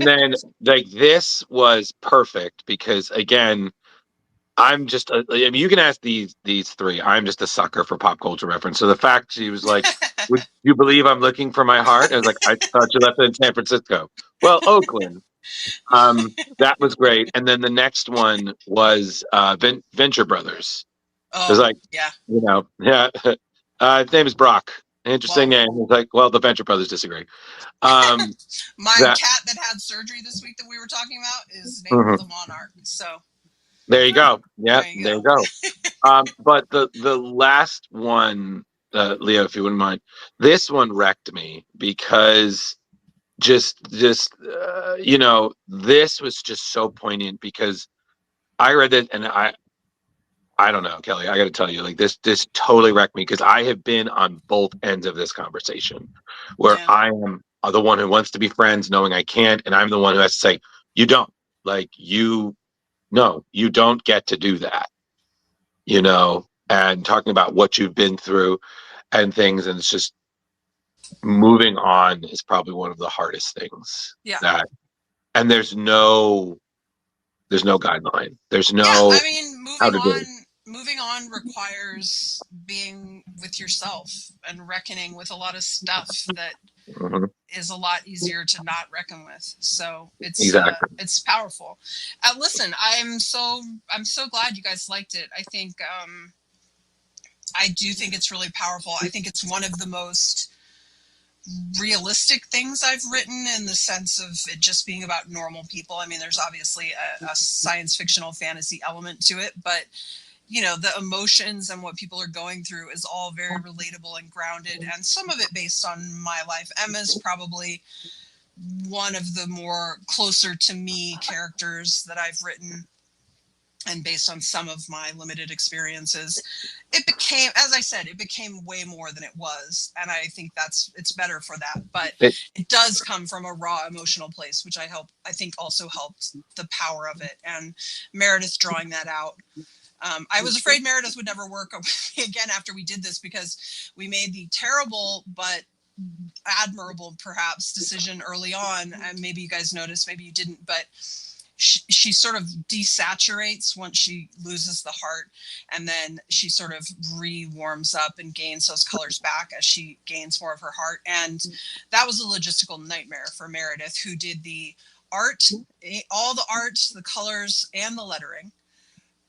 D: then like this was perfect because again, I'm just I mean, you can ask these three. I'm just a sucker for pop culture reference. So the fact she was like, would you believe I'm looking for my heart? I was like, I thought you left it in San Francisco. Well, Oakland. That was great. And then the next one was Venture Brothers.
E: Oh,
D: it was like,
E: yeah,
D: you know, yeah. His name is Brock. Interesting name. It's like, well, the Venture Brothers disagree.
E: My cat that had surgery this week that we were talking about is named the Monarch. So
D: there you go. Yeah, there you go. But the last one, Leo, if you wouldn't mind, this one wrecked me because just you know, this was just so poignant because I read it and I don't know, Kelly, I got to tell you, like this totally wrecked me because I have been on both ends of this conversation where I am the one who wants to be friends knowing I can't, and I'm the one who has to say, you don't, like, you don't get to do that, you know, and talking about what you've been through and things, and it's just moving on is probably one of the hardest things. And there's no guideline. There's no
E: I mean, moving on requires being with yourself and reckoning with a lot of stuff that is a lot easier to not reckon with. So it's powerful. Listen, I'm so glad you guys liked it. I think I do think it's really powerful. I think it's one of the most realistic things I've written in the sense of it just being about normal people. I mean, there's obviously a science fictional fantasy element to it, but you know, the emotions and what people are going through is all very relatable and grounded, and some of it based on my life. Emma's probably one of the more closer to me characters that I've written, and based on some of my limited experiences, it became, as I said, it became way more than it was. And I think it's better for that. But it does come from a raw emotional place, which I think also helped the power of it. And Meredith drawing that out. I was afraid Meredith would never work again after we did this, because we made the terrible but admirable perhaps decision early on, and maybe you guys noticed, maybe you didn't, but she sort of desaturates once she loses the heart, and then she sort of re-warms up and gains those colors back as she gains more of her heart. And that was a logistical nightmare for Meredith, who did the art, all the art, the colors, and the lettering.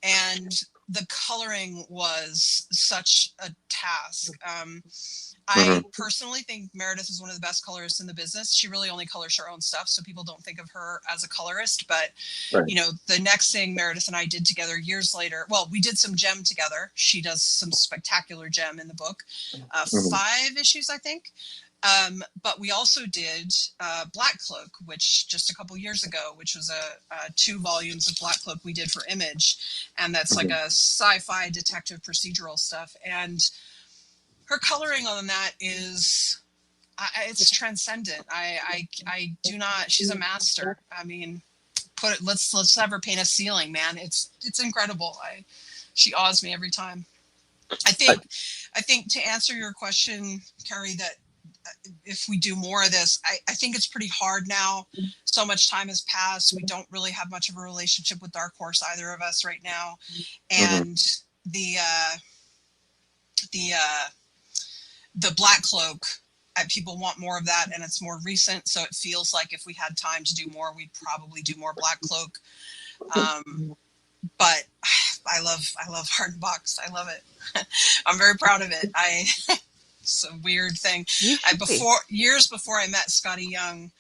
E: And the coloring was such a task. I personally think Meredith is one of the best colorists in the business. She really only colors her own stuff, so people don't think of her as a colorist. But, you know, the next thing Meredith and I did together years later, well, we did some gem together. She does some spectacular gem in the book, 5 issues, I think. But we also did Black Cloak, which just a couple years ago, which was a 2 volumes of Black Cloak we did for Image. And that's like a sci-fi detective procedural stuff. And her coloring on that is, it's transcendent. I do not, she's a master. I mean, let's have her paint a ceiling, man. It's incredible. She awes me every time. I think to answer your question, Carrie, that if we do more of this, I think it's pretty hard now. So much time has passed. We don't really have much of a relationship with Dark Horse, either of us right now. And the Black Cloak, people want more of that, and it's more recent, so it feels like if we had time to do more, we'd probably do more Black Cloak. But I love Hard Box. I love it. I'm very proud of it. It's a weird thing. Years before I met Scotty Young,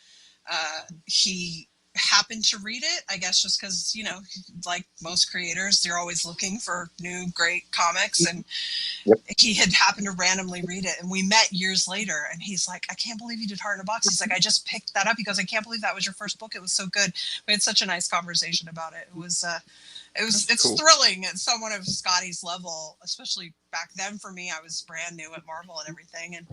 E: he happened to read it, I guess, just because, like most creators, they're always looking for new great comics, and he had happened to randomly read it, and we met years later, and he's like, I can't believe you did Heart in a Box. He's like, I just picked that up. He goes, I can't believe that was your first book. It was so good. We had such a nice conversation about it. It's cool. Thrilling at someone of Scotty's level, especially back then. For me, I was brand new at Marvel and everything, and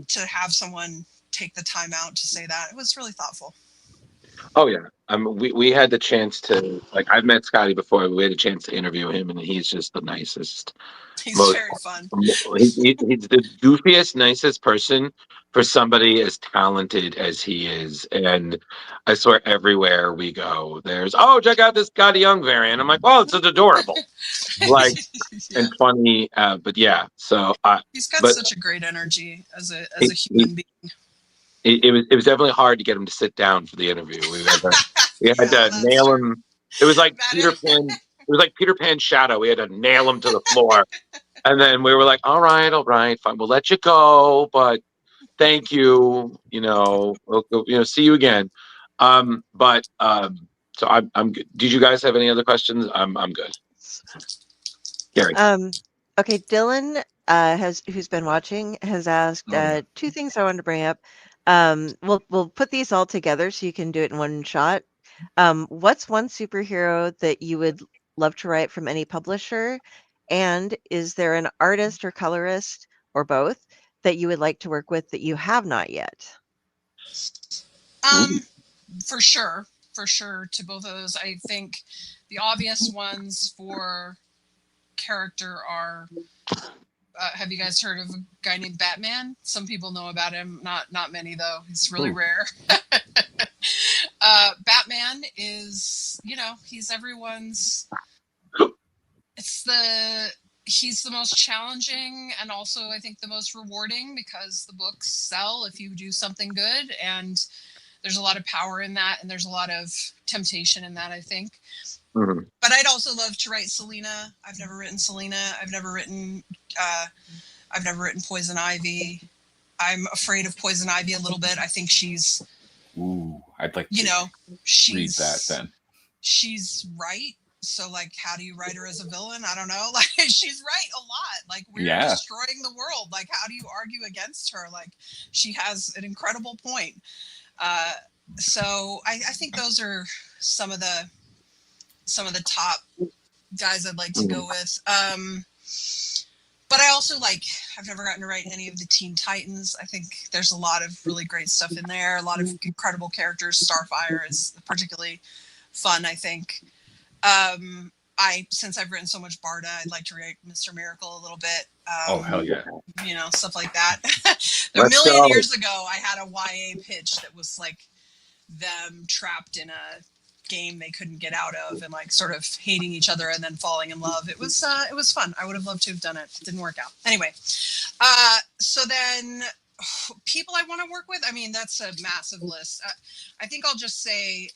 E: to have someone take the time out to say that, it was really thoughtful.
D: Oh yeah, we had the chance to, like, I've met Scotty before. We had a chance to interview him, and he's just the nicest.
E: He's very fun.
D: He's the goofiest, nicest person for somebody as talented as he is. And I swear, everywhere we go, there's, oh, check out this Scotty Young variant. I'm like, oh, it's adorable, like, and funny. But yeah, so
E: he's got such a great energy as a human being.
D: It was definitely hard to get him to sit down for the interview. We had to nail him. It was like Peter Pan. It was like Peter Pan's shadow. We had to nail him to the floor, and then we were like, "All right, fine. We'll let you go, but thank you. We'll see you again." So I'm good. Did you guys have any other questions? I'm good. Gary.
B: Okay, Dylan who's been watching, has asked two things I wanted to bring up. We'll put these all together so you can do it in one shot. What's one superhero that you would love to write from any publisher? And is there an artist or colorist or both that you would like to work with that you have not yet?
E: For sure, to both of those. I think the obvious ones for character are, have you guys heard of a guy named Batman? Some people know about him, not many though. He's really rare. Batman is, he's everyone's. He's the most challenging, and also I think the most rewarding, because the books sell if you do something good, and there's a lot of power in that, and there's a lot of temptation in that, I think. Mm-hmm. But I'd also love to write Selena. I've never written Selena. I've never written Poison Ivy. I'm afraid of Poison Ivy a little bit. I think she's.
F: Ooh, I'd like to read that then.
E: She's right. So, like, how do you write her as a villain? I don't know. Like, she's right a lot. Like, we're destroying the world. Like, how do you argue against her? Like, she has an incredible point. So I think those are some of the top guys I'd like to go with. But I also I've never gotten to write any of the Teen Titans. I think there's a lot of really great stuff in there. A lot of incredible characters. Starfire is particularly fun, I think. Since I've written so much Barda, I'd like to write Mr. Miracle a little bit.
F: Oh, hell yeah.
E: Stuff like that. A million years ago, I had a YA pitch that was like them trapped in a game they couldn't get out of, and sort of hating each other and then falling in love. It was fun. I would have loved to have done it. It didn't work out. Anyway, so then people I want to work with, I mean, that's a massive list. I think I'll just say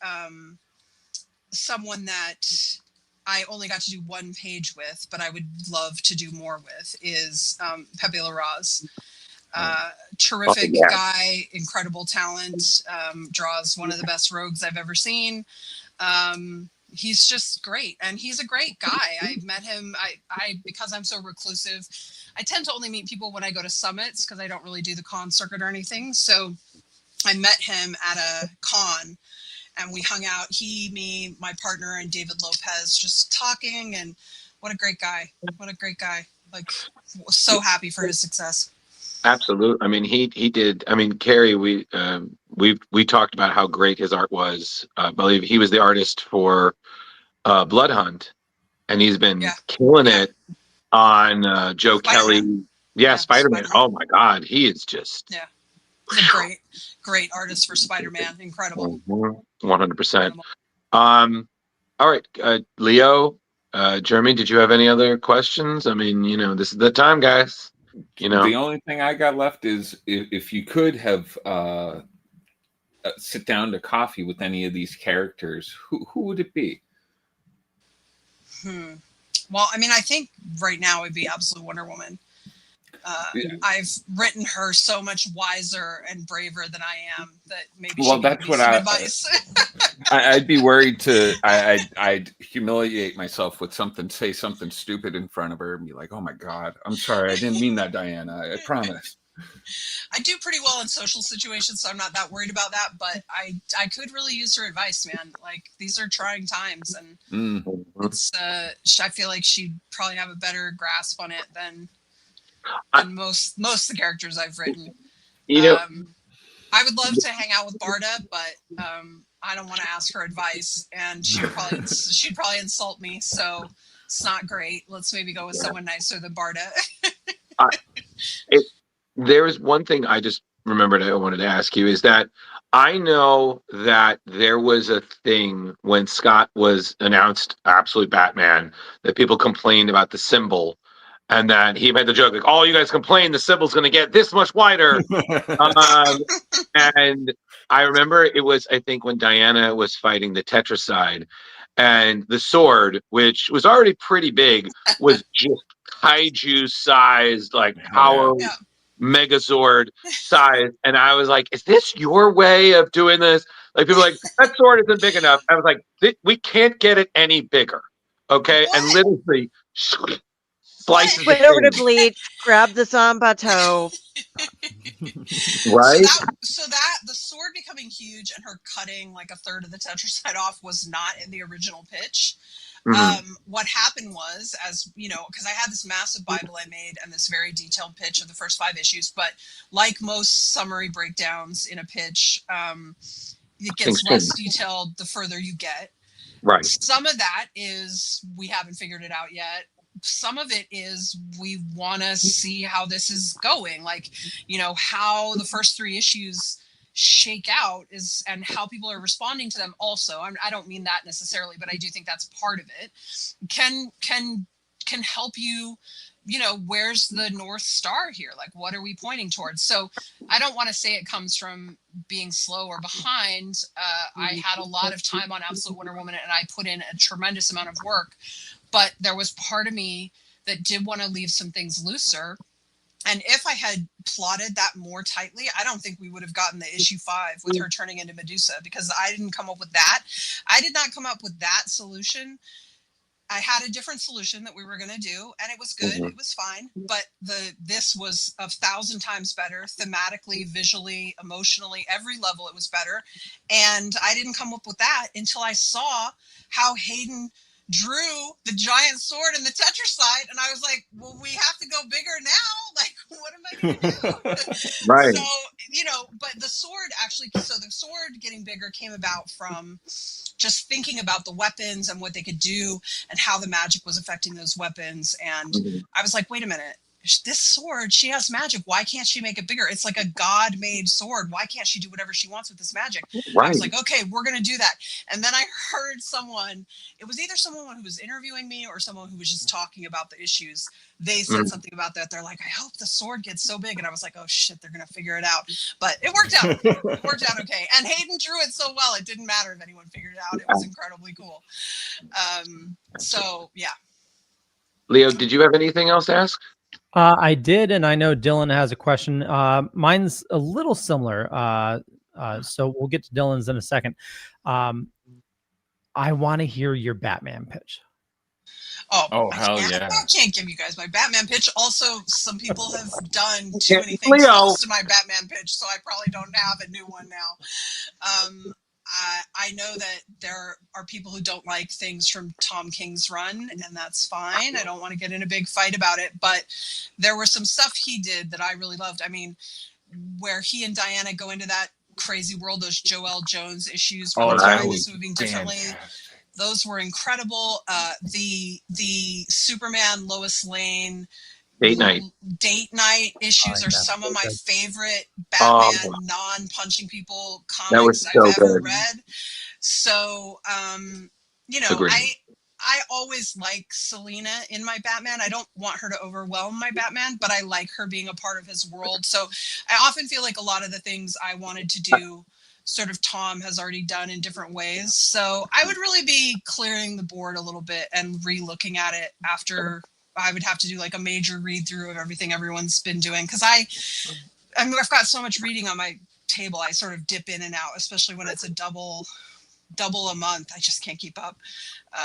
E: someone that I only got to do one page with, but I would love to do more with, is Pepe Larraz. Terrific guy, incredible talent, draws one of the best rogues I've ever seen. He's just great, and he's a great guy. I met him, because I'm so reclusive, I tend to only meet people when I go to summits, because I don't really do the con circuit or anything. So I met him at a con, and we hung out, me, my partner, and David Lopez, just talking, and what a great guy. So happy for his success.
D: Absolutely. I mean, he did. I mean, Carrie, we talked about how great his art was. I believe he was the artist for Blood Hunt, and he's been killing it on Joe
E: Spider-Man.
D: Kelly. Yeah, Spider-Man. Oh my God, he is just
E: he's a great artist for Spider-Man. Incredible.
D: 100%. All right, Leo, Jeremy, did you have any other questions? I mean, this is the time, guys.
C: The only thing I got left is if you could have sit down to coffee with any of these characters, who would it be?
E: Well, I mean, I think right now it'd be absolute Wonder Woman. I've written her so much wiser and braver than I am that maybe
C: Well,
E: she
C: that's
E: needs
C: what
E: some advice.
C: I'd be worried to. I'd humiliate myself with say something stupid in front of her and be like, "Oh my God, I'm sorry, I didn't mean that, Diana. I promise."
E: I do pretty well in social situations, so I'm not that worried about that. But I could really use her advice, man. Like, these are trying times, and it's I feel like she'd probably have a better grasp on it than most of the characters I've written.
D: You know,
E: I would love to hang out with Barda, but I don't want to ask her advice, and she'd probably insult me. So it's not great. Let's maybe go with someone nicer than Barda.
D: There is one thing I just remembered I wanted to ask you, is that I know that there was a thing when Scott was announced Absolute Batman that people complained about the symbol, and that he made the joke like, "Oh, you guys complain the symbol's going to get this much wider." And I remember it was, I think, when Diana was fighting the Tetracide, and the sword, which was already pretty big, was just kaiju sized, like power.
E: Yeah.
D: Megazord size, and I was like, "Is this your way of doing this?" Like, people are like, "That sword isn't big enough." I was like, "We can't get it any bigger, okay?"
E: What?
D: And literally slices
B: Went
D: the
B: over to
D: thing.
B: Bleach, grabbed the Zambato.
D: Right?
E: So that the sword becoming huge and her cutting like a third of the Tetracide off was not in the original pitch. What happened was, as you know, because I had this massive Bible I made and this very detailed pitch of the first 5 issues, but like most summary breakdowns in a pitch, it gets less detailed the further you get.
D: Right.
E: Some of that is we haven't figured it out yet. Some of it is we want to see how this is going, like, you know, how the first 3 issues shake out is, and how people are responding to them. Also, I don't mean that necessarily, but I do think that's part of it. Can help you, you know, where's the North Star here? Like, what are we pointing towards? So I don't want to say it comes from being slow or behind. I had a lot of time on Absolute Wonder Woman, and I put in a tremendous amount of work, but there was part of me that did want to leave some things looser. And if I had plotted that more tightly, I don't think we would have gotten the issue 5 with her turning into Medusa, because I didn't come up with that. I did not come up with that solution. I had a different solution that we were going to do, and it was good. It was fine. But this was 1,000 times better, thematically, visually, emotionally, every level it was better. And I didn't come up with that until I saw how Hayden drew the giant sword in the Tetracide, and I was like, well, we have to go bigger now. Like, what am I going to do?
D: Right.
E: So, you know, but the sword actually, so the sword getting bigger came about from just thinking about the weapons and what they could do and how the magic was affecting those weapons. And I was like, wait a minute, this sword, she has magic. Why can't she make it bigger? It's like a God-made sword. Why can't she do whatever she wants with this magic? Right. I was like, okay, we're going to do that. And then I heard someone, it was either someone who was interviewing me or someone who was just talking about the issues. They said something about that. They're like, I hope the sword gets so big. And I was like, oh shit, they're going to figure it out. But it worked out. It worked out okay. And Hayden drew it so well, it didn't matter if anyone figured it out. It was incredibly cool. So yeah.
D: Leo, did you have anything else to ask?
A: I did, and I know Dylan has a question. Mine's a little similar, so we'll get to Dylan's in a second. I want to hear your Batman pitch.
E: Oh,
F: hell yeah.
E: I can't give you guys my Batman pitch. Also, some people have done too many things close to my Batman pitch, so I probably don't have a new one now. I know that there are people who don't like things from Tom King's run, and that's fine. I don't want to get in a big fight about it, but there were some stuff he did that I really loved. I mean, where he and Diana go into that crazy world, those Joelle Jones issues where time is moving differently. Fantastic. Those were incredible. The Superman Lois Lane Date night issues are some of my favorite Batman non-punching people comics I've ever read. So, you know, I always like Selena in my Batman. I don't want her to overwhelm my Batman, but I like her being a part of his world. So I often feel like a lot of the things I wanted to do sort of Tom has already done in different ways. So I would really be clearing the board a little bit and re-looking at it after I would have to do like a major read through of everything everyone's been doing. Cause I mean, I've got so much reading on my table. I sort of dip in and out, especially when it's a double a month. I just can't keep up.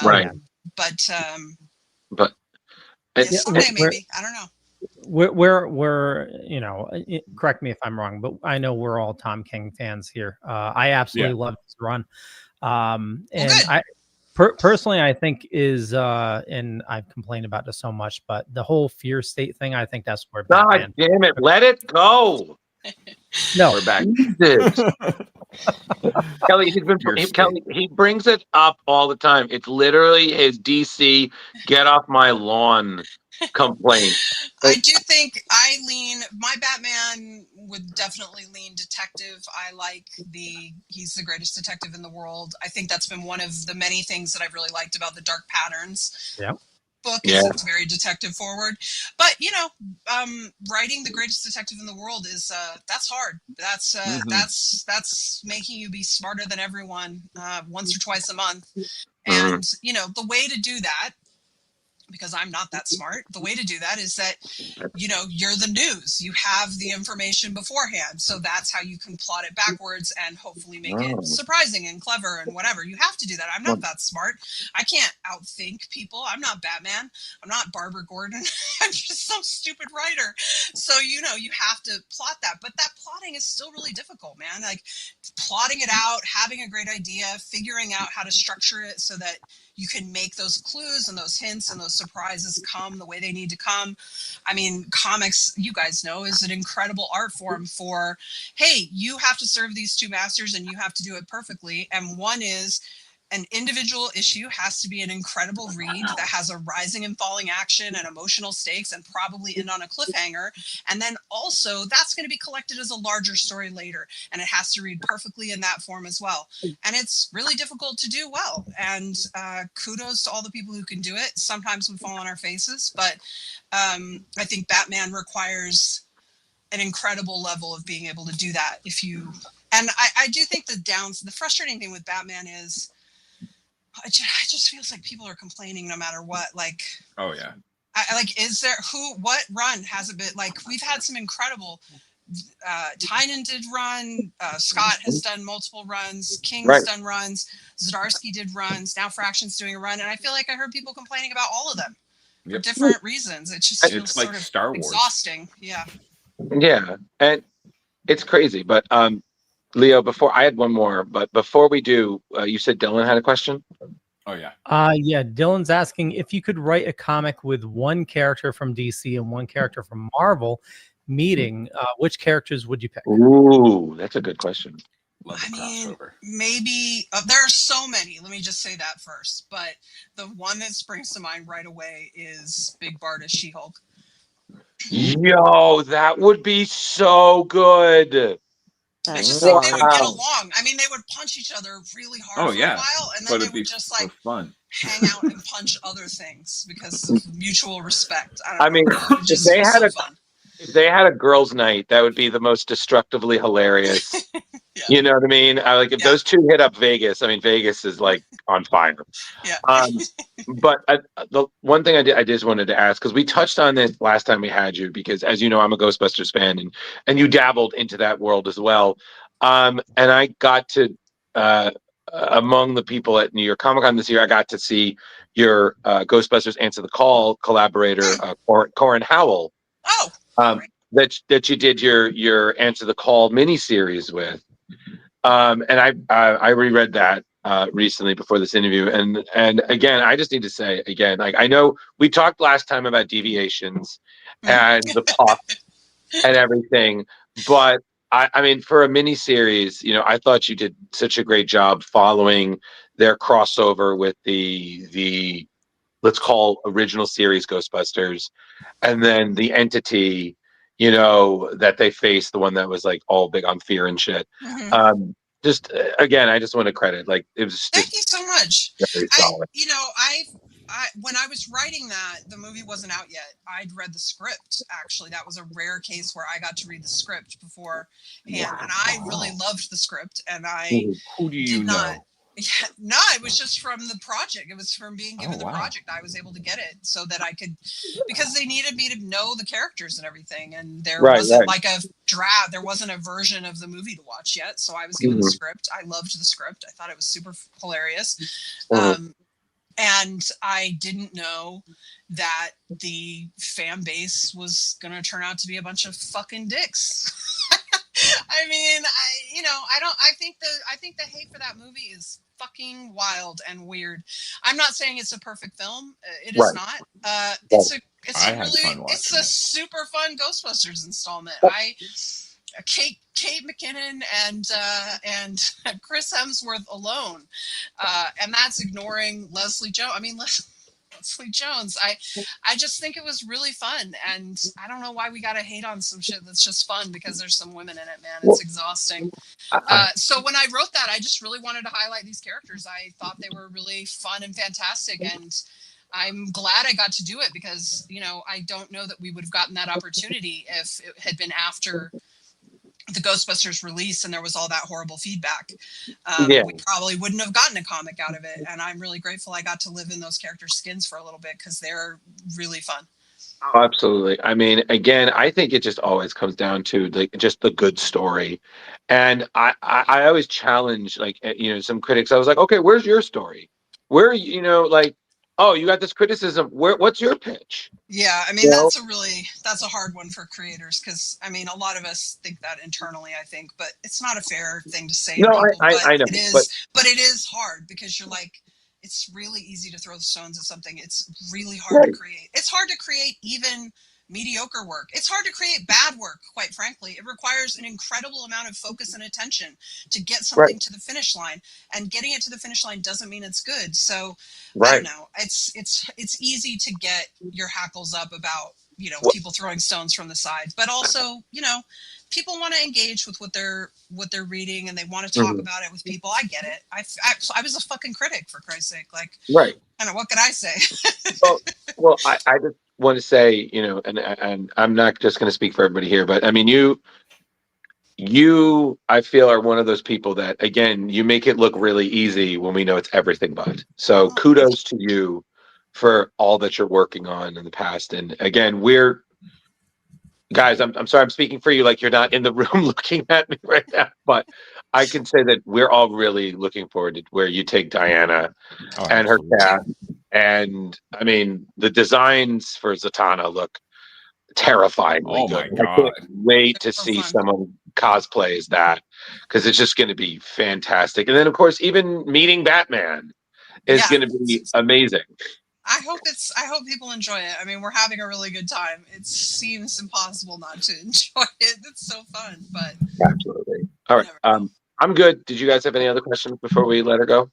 D: Right.
E: But
B: someday
E: maybe, I don't know.
A: We're correct me if I'm wrong, but I know we're all Tom King fans here. I absolutely love this run. And I personally, I think is, and I've complained about this so much, but the whole fear state thing, I think that's where Batman.
D: God damn it, let it go.
A: No,
C: we're back.
D: Kelly, he brings it up all the time. It's literally his DC get off my lawn complaint.
E: I do think my Batman would definitely lean detective. I like he's the greatest detective in the world. I think that's been one of the many things that I've really liked about the Dark Patterns book is it's very detective forward. But writing the greatest detective in the world is that's hard. That's making you be smarter than everyone once or twice a month. And the way to do that, because I'm not that smart, the way to do that is that you're the news. You have the information beforehand, so that's how you can plot it backwards and hopefully make it surprising and clever and whatever. You have to do that. I'm not that smart. I can't outthink people. I'm not Batman. I'm not Barbara Gordon. I'm just some stupid writer. So you have to plot that, but that plotting is still really difficult, man. Like plotting it out, having a great idea, figuring out how to structure it so that you can make those clues and those hints and those surprises come the way they need to come. I mean, comics, you guys know, is an incredible art form for, hey, you have to serve these two masters and you have to do it perfectly. And one is an individual issue has to be an incredible read that has a rising and falling action and emotional stakes and probably end on a cliffhanger. And then also that's going to be collected as a larger story later. And it has to read perfectly in that form as well. And it's really difficult to do well. And kudos to all the people who can do it. Sometimes we fall on our faces, but I think Batman requires an incredible level of being able to do that. And I do think the frustrating thing with Batman is, it just feels like people are complaining no matter what. Like,
C: oh yeah,
E: what run hasn't been like? We've had some incredible. Tynan did run. Scott has done multiple runs. King's done runs. Zdarsky did runs. Now Fraction's doing a run, and I feel like I heard people complaining about all of them for different reasons. It just feels
C: like
E: sort of
C: Star Wars.
E: Exhausting. Yeah,
D: and it's crazy. But Leo, before I had one more, but before we do, you said Dylan had a question.
C: Oh yeah.
A: Yeah. Dylan's asking if you could write a comic with one character from DC and one character from Marvel meeting, which characters would you pick?
D: Ooh, that's a good question.
C: Love the crossover.
E: Maybe there are so many. Let me just say that first. But the one that springs to mind right away is Big Barda She-Hulk.
D: Yo, that would be so good.
E: I just think they would get along. I mean, they would punch each other really hard for a while, and then they would just like hang out and punch other things because of mutual respect. I mean,
D: if they had a girls' night, that would be the most destructively hilarious. You know what I mean? If those two hit up Vegas, I mean, Vegas is like on fire.
E: Yeah.
D: But the one thing I just wanted to ask, because we touched on this last time we had you, because as you know, I'm a Ghostbusters fan, and you dabbled into that world as well. And I got to, among the people at New York Comic Con this year, I got to see your Ghostbusters Answer the Call collaborator, Corin Howell.
E: Oh.
D: That you did your Answer the Call miniseries with. And I reread that recently before this interview, and again, I just need to say again, like, I know we talked last time about deviations and the pop and everything, but I mean, for a mini series, I thought you did such a great job following their crossover with the let's call original series Ghostbusters, and then the entity, that they faced, the one that was like all big on fear and shit. Just again, I just want to credit, like, it was.
E: Thank you so much.
D: Very solid.
E: I when I was writing that, the movie wasn't out yet. I'd read the script. Actually, that was a rare case where I got to read the script beforehand, and I really loved the script. And I
C: who do you know?
E: Yeah, no, it was just from the project. It was from being given the project. I was able to get it so that I could, because they needed me to know the characters and everything. And there wasn't like a draft. There wasn't a version of the movie to watch yet. So I was given the script. I loved the script. I thought it was super hilarious. And I didn't know that the fan base was going to turn out to be a bunch of fucking dicks. I mean, I think the hate for that movie is fucking wild and weird. I'm not saying it's a perfect film. It is not. It's a super fun Ghostbusters installment. Kate McKinnon and Chris Hemsworth alone, and that's ignoring Leslie Jones. I mean, Leslie Jones. I just think it was really fun, and I don't know why we gotta hate on some shit that's just fun because there's some women in it, man. It's exhausting. So when I wrote that, I just really wanted to highlight these characters. I thought they were really fun and fantastic, and I'm glad I got to do it because, I don't know that we would have gotten that opportunity if it had been after the Ghostbusters release and there was all that horrible feedback. We probably wouldn't have gotten a comic out of it. And I'm really grateful I got to live in those characters' skins for a little bit because they're really fun.
D: Oh, absolutely. I mean, again, I think it just always comes down to just the good story. And I always challenge some critics. I was like, okay, where's your story? Where, oh, you got this criticism. What's your pitch?
E: Yeah, I mean, that's a hard one for creators because, I mean, a lot of us think that internally, I think, but it's not a fair thing to say.
D: No,
E: to people,
D: I know.
E: But it is hard because you're like, it's really easy to throw stones at something. It's really hard to create. It's hard to create even mediocre work. It's hard to create bad work, quite frankly. It requires an incredible amount of focus and attention to get something to the finish line, and getting it to the finish line doesn't mean it's good. So I don't know. It's easy to get your hackles up about, people throwing stones from the sides, but also, people want to engage with what they're reading and they want to talk about it with people. I get it. I was a fucking critic, for Christ's sake. Like, I don't know, what could I say?
D: well, I just want to say, and I'm not just going to speak for everybody here, but I mean, you, I feel, are one of those people that, again, you make it look really easy when we know it's everything but. So kudos to you for all that you're working on in the past. And again, guys, I'm sorry I'm speaking for you like you're not in the room looking at me right now, but I can say that we're all really looking forward to where you take Diana and her cast. And I mean, the designs for Zatanna look terrifyingly good.
C: My God.
D: I can't wait to see someone cosplays that because it's just going to be fantastic. And then, of course, even meeting Batman is going to be amazing.
E: I hope people enjoy it. I mean, we're having a really good time. It seems impossible not to enjoy it. It's so fun, but
D: absolutely. All right. I'm good. Did you guys have any other questions before we let her go?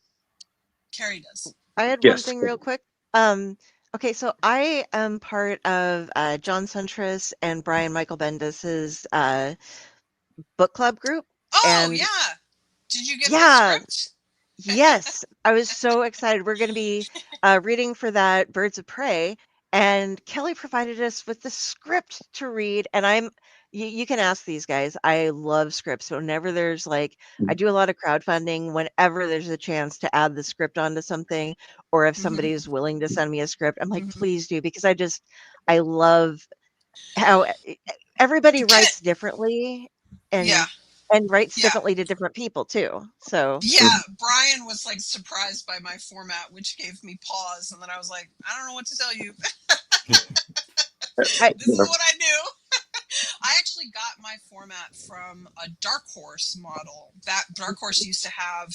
E: Carrie does.
B: I had one thing real quick. Okay, so I am part of John Suntress and Brian Michael Bendis's book club group.
E: Oh, yeah. Did you get the script?
B: Yes, I was so excited. We're going to be reading for that Birds of Prey, and Kelly provided us with the script to read. And you can ask these guys. I love scripts. So whenever there's I do a lot of crowdfunding. Whenever there's a chance to add the script onto something, or if somebody is willing to send me a script, I'm like, please do, because I love how everybody writes differently, and writes differently to different people too. So
E: Brian was surprised by my format, which gave me pause, and then I was like, I don't know what to tell you. This is what I do. I actually got my format from a Dark Horse model. That Dark Horse used to have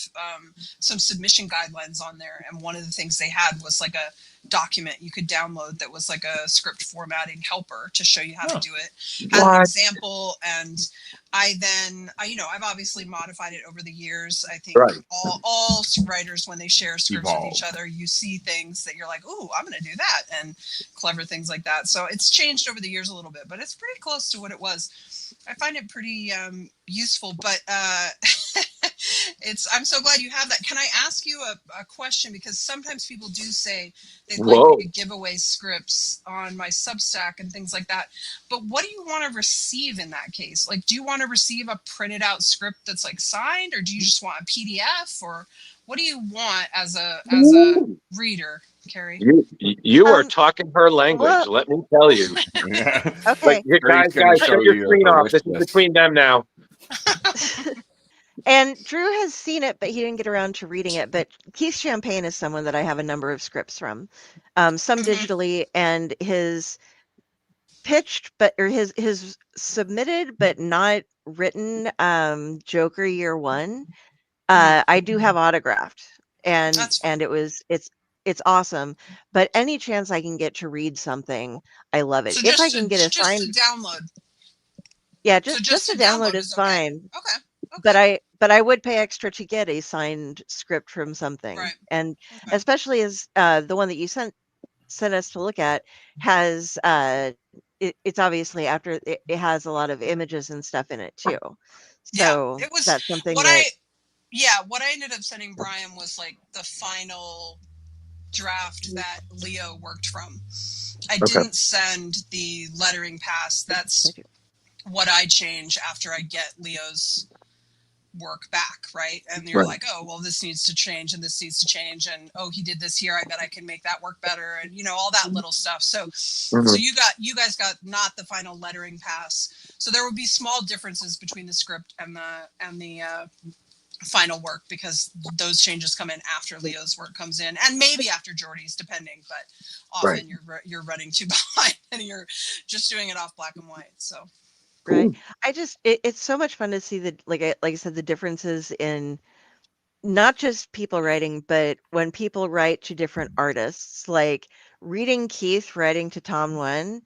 E: some submission guidelines on there, and one of the things they had was a document you could download that was a script formatting helper to show you how to do it. Had an example, and I've obviously modified it over the years. I think all writers, when they share scripts with each other, you see things that you're like, ooh, I'm going to do that, and clever things like that. So it's changed over the years a little bit, but it's pretty close to what it was. I find it pretty useful, but I'm so glad you have that. Can I ask you a question? Because sometimes people do say they'd like me to give away scripts on my Substack and things like that. But what do you want to receive in that case? Do you want to receive a printed out script that's signed, or do you just want a PDF, or What do you want as a reader, Carrie?
D: You are talking her language.
B: Well,
D: let me tell you.
B: Okay.
D: Like, guys, shut your screen off. This is between them now.
B: And Drew has seen it, but he didn't get around to reading it. But Keith Champagne is someone that I have a number of scripts from, some digitally, and his pitched, his submitted but not written Joker Year One. I do have autographed, and it's awesome. But any chance I can get to read something, I love it.
E: So
B: if I can get a
E: just
B: signed
E: to download.
B: Yeah, just a download is fine.
E: Okay.
B: But I would pay extra to get a signed script from something.
E: Right.
B: And especially as the one that you sent us to look at has it's obviously after it has a lot of images and stuff in it too. So
E: it was
B: that's something
E: what
B: that
E: what I ended up sending Brian was like the final draft that Leo worked from. I didn't send the lettering pass. That's what I change after I get Leo's work back, right? And you're like, oh, well, this needs to change and this needs to change, and oh, he did this here, I bet I can make that work better, and all that little stuff. So you guys got not the final lettering pass, so there would be small differences between the script and the final work, because those changes come in after Leo's work comes in, and maybe after Jordy's, depending, but often you're running too behind and you're just doing it off black and white. So
B: right. I just it's so much fun to see the like I said, the differences in not just people writing, but when people write to different artists, like reading Keith writing to Tom One,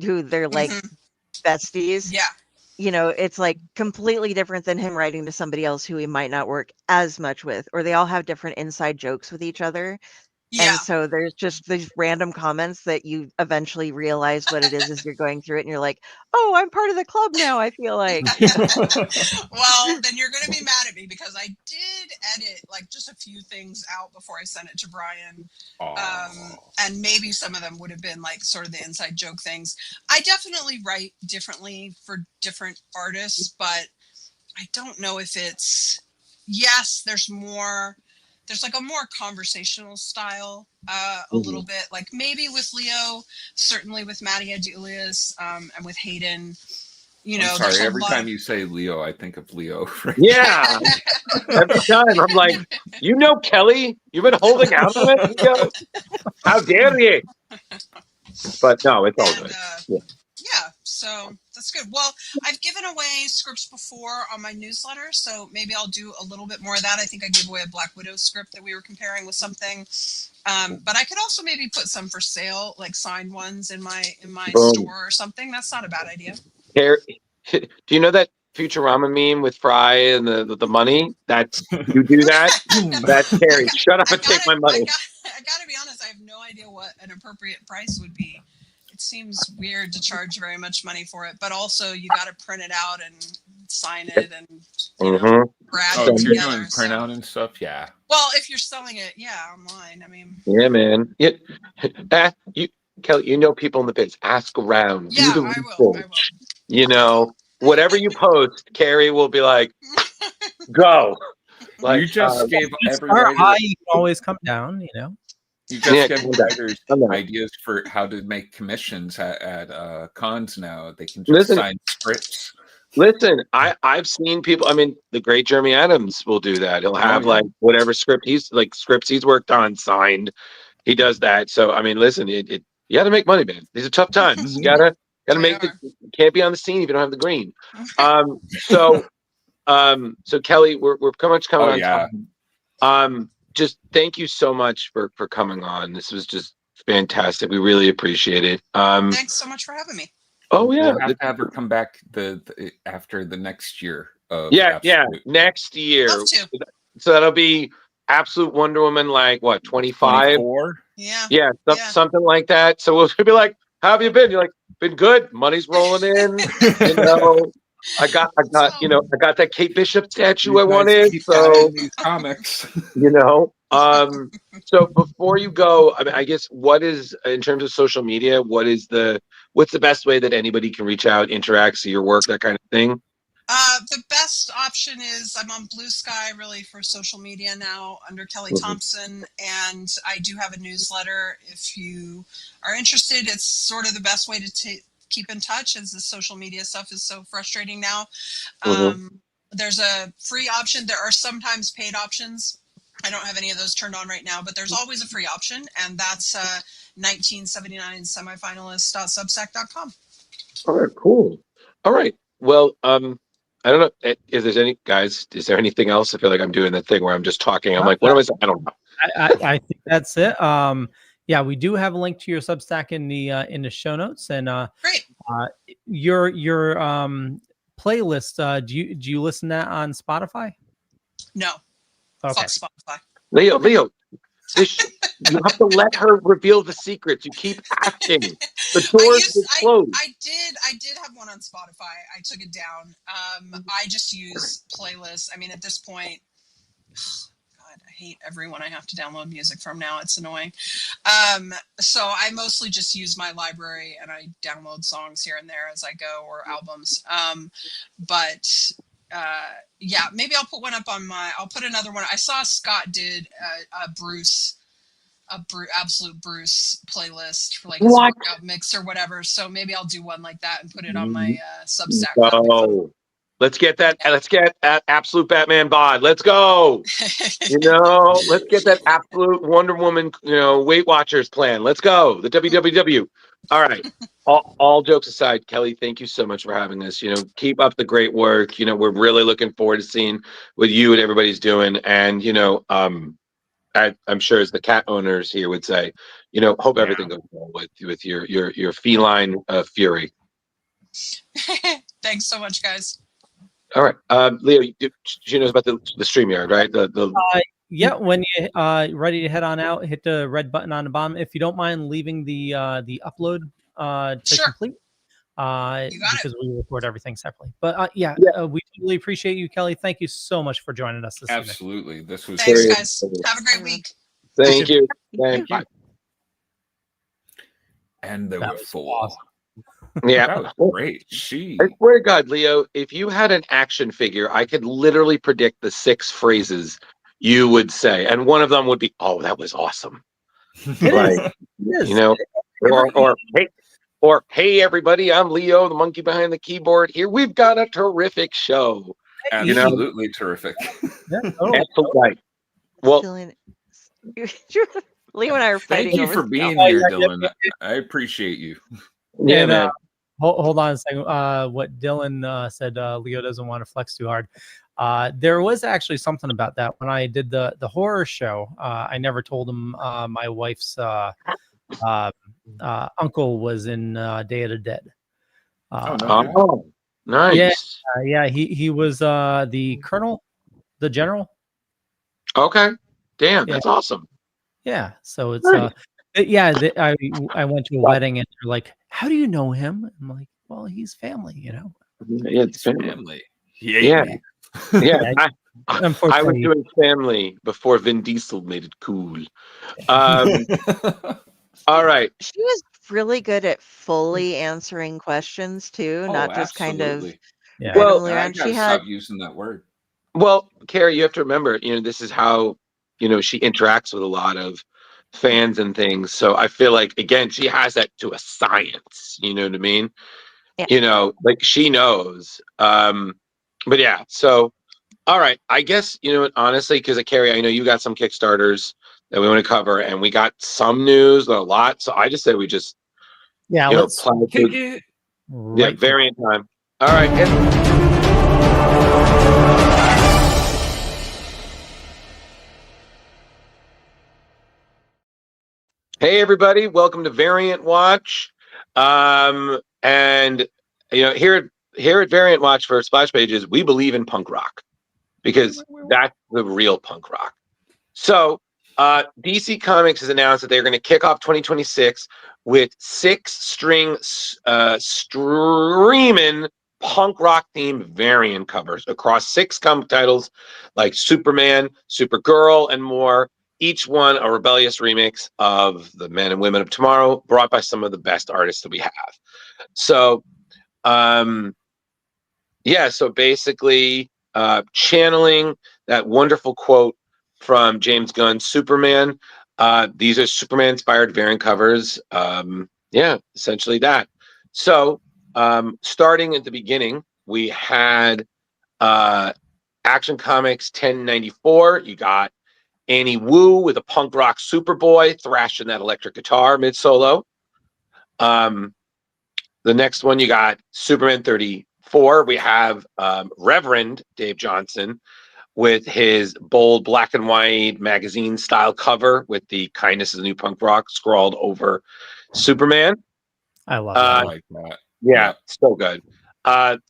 B: who they're like besties.
E: Yeah.
B: It's like completely different than him writing to somebody else who he might not work as much with, or they all have different inside jokes with each other.
E: Yeah.
B: And so there's just these random comments that you eventually realize what it is as you're going through it. And you're like, oh, I'm part of the club now, I feel like.
E: Well, then you're going to be mad at me, because I did edit like just a few things out before I sent it to Brian. And maybe some of them would have been like sort of the inside joke things. I definitely write differently for different artists, but I don't know if it's, yes, there's like a more conversational style, a little bit, like maybe with Leo, certainly with Maddie Adulias, and with Hayden.
C: I'm sorry, every time you say Leo, I think of Leo. Right?
D: Yeah. Every time I'm like, Kelly, you've been holding out on it, Leo? How dare you? But no, it's all good.
E: Yeah, so that's good. Well, I've given away scripts before on my newsletter, so maybe I'll do a little bit more of that. I think I gave away a Black Widow script that we were comparing with something. But I could also maybe put some for sale, like signed ones in my store or something. That's not a bad idea.
D: Do you know that Futurama meme with Fry and the money? That's you do that? That's Carrie. Shut up and take my money.
E: I gotta be honest, I have no idea what an appropriate price would be. It seems weird to charge very much money for it, but also you got to print it out and sign it and grab it
C: you're
E: together.
C: Doing printout and stuff, yeah.
E: Well, if you're selling it, online. I mean,
D: yeah, man. Kelly, people in the biz. Ask around.
E: Yeah,
D: do the research.
E: I will.
D: Whatever you post, Carrie will be like, go.
C: Like, you just gave every
A: writer, high, you can always come down.
C: You just give writers ideas for how to make commissions at cons now. They can just sign scripts.
D: Listen, I've seen people. I mean, the great Jeremy Adams will do that. He'll have like whatever scripts he's worked on signed. He does that. So I mean, listen, you got to make money, man. These are tough times. You gotta make it. You can't be on the scene if you don't have the green. So Kelly, we're pretty much coming on time. Just thank you so much for coming on. This was just fantastic. We really appreciate it.
E: Thanks so much for having me.
D: Oh yeah,
C: we'll have to have her come back after the next year.
D: Next year.
E: Love to.
D: So that'll be Absolute Wonder Woman, like what, 25? Yeah, something like that. So we'll be like, how have you been? You're like, been good. Money's rolling in. I got that Kate Bishop statue I wanted. So
C: these comics,
D: So before you go, I mean, I guess what is, in terms of social media, what's the best way that anybody can reach out, interact, see your work, that kind of thing?
E: The best option is I'm on Blue Sky really for social media now under Kelly Thompson, and I do have a newsletter. If you are interested, it's sort of the best way to keep in touch, as the social media stuff is so frustrating now. There's a free option. There are sometimes paid options. I don't have any of those turned on right now, but there's always a free option, and that's 1979 semifinalist.substack.com.
D: All right, cool. All right. Well, I don't know. Is there anything else? I feel like I'm doing that thing where I'm just talking. I'm like, what am I saying? I don't know.
A: I think that's it. Yeah, we do have a link to your Substack in the show notes, and
E: great.
A: Your playlist. Do you listen to that on Spotify?
E: No.
A: Okay.
E: Fuck Spotify.
D: Leo, you have to let her reveal the secrets. You keep asking. The doors are closed.
E: I did have one on Spotify. I took it down. I just use playlists. I mean, at this point, God, I hate everyone I have to download music from now. It's annoying. So I mostly just use my library, and I download songs here and there as I go, or albums. Yeah, maybe I'll put one up on I'll put another one. I saw Scott did a Absolute Bruce playlist for like his workout mix or whatever. So maybe I'll do one like that and put it on my Substack.
D: Oh, let's get that. Yeah. Let's get Absolute Batman bod. Let's go. Let's get that Absolute Wonder Woman, Weight Watchers plan. Let's go. The WWW. All right. All jokes aside, Kelly, thank you so much for having us. Keep up the great work. We're really looking forward to seeing what you and everybody's doing. And, I'm sure, as the cat owners here would say, hope everything goes well with your feline fury.
E: Thanks so much, guys.
D: All right, Leo, she knows about the StreamYard, right?
A: Yeah, when you're ready to head on out, hit the red button on the bottom. If you don't mind leaving the upload to complete, because we record everything separately. But we totally appreciate you, Kelly. Thank you so much for joining us this evening.
F: Absolutely, this was
E: thanks, guys. Have a great week.
D: Thank you.
B: Thank you.
F: And they were full.
A: Awesome.
D: Yeah,
F: that was great.
D: I swear to God, Leo, if you had an action figure, I could literally predict the 6 phrases you would say, and one of them would be, "Oh, that was awesome." Like, or hey, everybody, I'm Leo, the monkey behind the keyboard. Here, we've got a terrific show.
F: Absolutely terrific.
D: Absolutely. Well,
B: Leo and I are fighting.
F: Thank you for being here, Dylan. I appreciate you.
A: Yeah, and, man. Hold on a second. What Dylan said, Leo doesn't want to flex too hard. There was actually something about that when I did the horror show. I never told him my wife's uncle was in Day of the Dead.
D: Nice.
A: Yeah. He was the colonel, the general.
D: Okay. Damn, that's awesome.
A: Yeah. So it's I went to a wedding and they're like, "How do you know him?" I'm like, "Well, he's family,
D: Yeah, it's family.
F: Yeah.
D: I was doing family before Vin Diesel made it cool. All right.
B: She was really good at fully answering questions too, not just kind of.
A: Yeah.
D: Well,
F: I gotta stop using that word.
D: Well, Carrie, you have to remember, this is how she interacts with a lot of fans and things. So I feel like, again, she has that to a science. You know what I mean?
B: Yeah.
D: Like she knows. But yeah. So, all right. I guess honestly, because Carrie, I know you got some Kickstarters that we want to cover, and we got some news, a lot. So I just say we just
A: let's
F: kick it.
A: Right.
D: Variant time. All right. Hey everybody, welcome to Variant Watch. And here at Variant Watch for Splash Pages, we believe in punk rock because that's the real punk rock. So DC Comics has announced that they're going to kick off 2026 with 6 streaming punk rock themed variant covers across 6 comic titles like Superman, Supergirl, and more. Each one a rebellious remix of the Men and Women of Tomorrow, brought by some of the best artists that we have. So, yeah, so basically channeling that wonderful quote from James Gunn's Superman. These are Superman-inspired variant covers. Yeah, essentially that. So starting at the beginning, we had Action Comics 1094. You got Annie Wu with a punk rock Superboy thrashing that electric guitar mid-solo. The next one, you got Superman 34. We have Reverend Dave Johnson with his bold black and white magazine style cover with the kindness of the new punk rock scrawled over Superman.
A: I love that.
F: I like that.
D: Yeah, so good.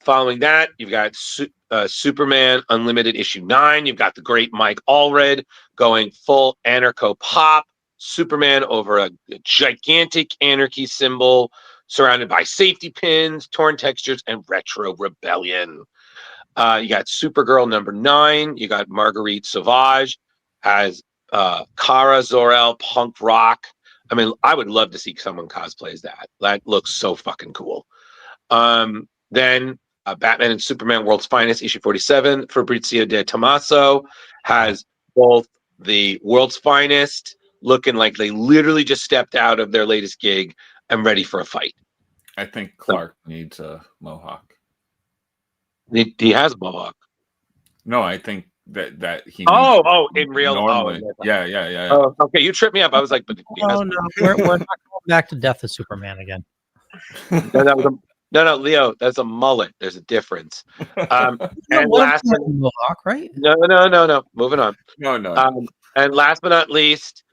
D: Following that, you've got Superman Unlimited issue 9. You've got the great Mike Allred going full anarcho pop. Superman over a gigantic anarchy symbol surrounded by safety pins, torn textures, and retro rebellion. You got Supergirl number 9. You got Marguerite Sauvage as Kara Zor-El punk rock. I mean, I would love to see someone cosplay as that. That looks so fucking cool. Then Batman and Superman World's Finest issue 47. Fabrizio De Tommaso has both the World's Finest looking like they literally just stepped out of their latest gig and ready for a fight.
F: I think Clark needs a mohawk.
D: He has a mohawk.
F: No, I think that he.
D: In real.
F: Normally. Yeah.
D: Oh, okay, you tripped me up. I was like, but
A: Oh no, we're not going back to Death of Superman again.
D: No, Leo, that's a mullet. There's a difference. And last,
A: mohawk, right?
D: No. Moving on.
F: No.
D: And last but not least,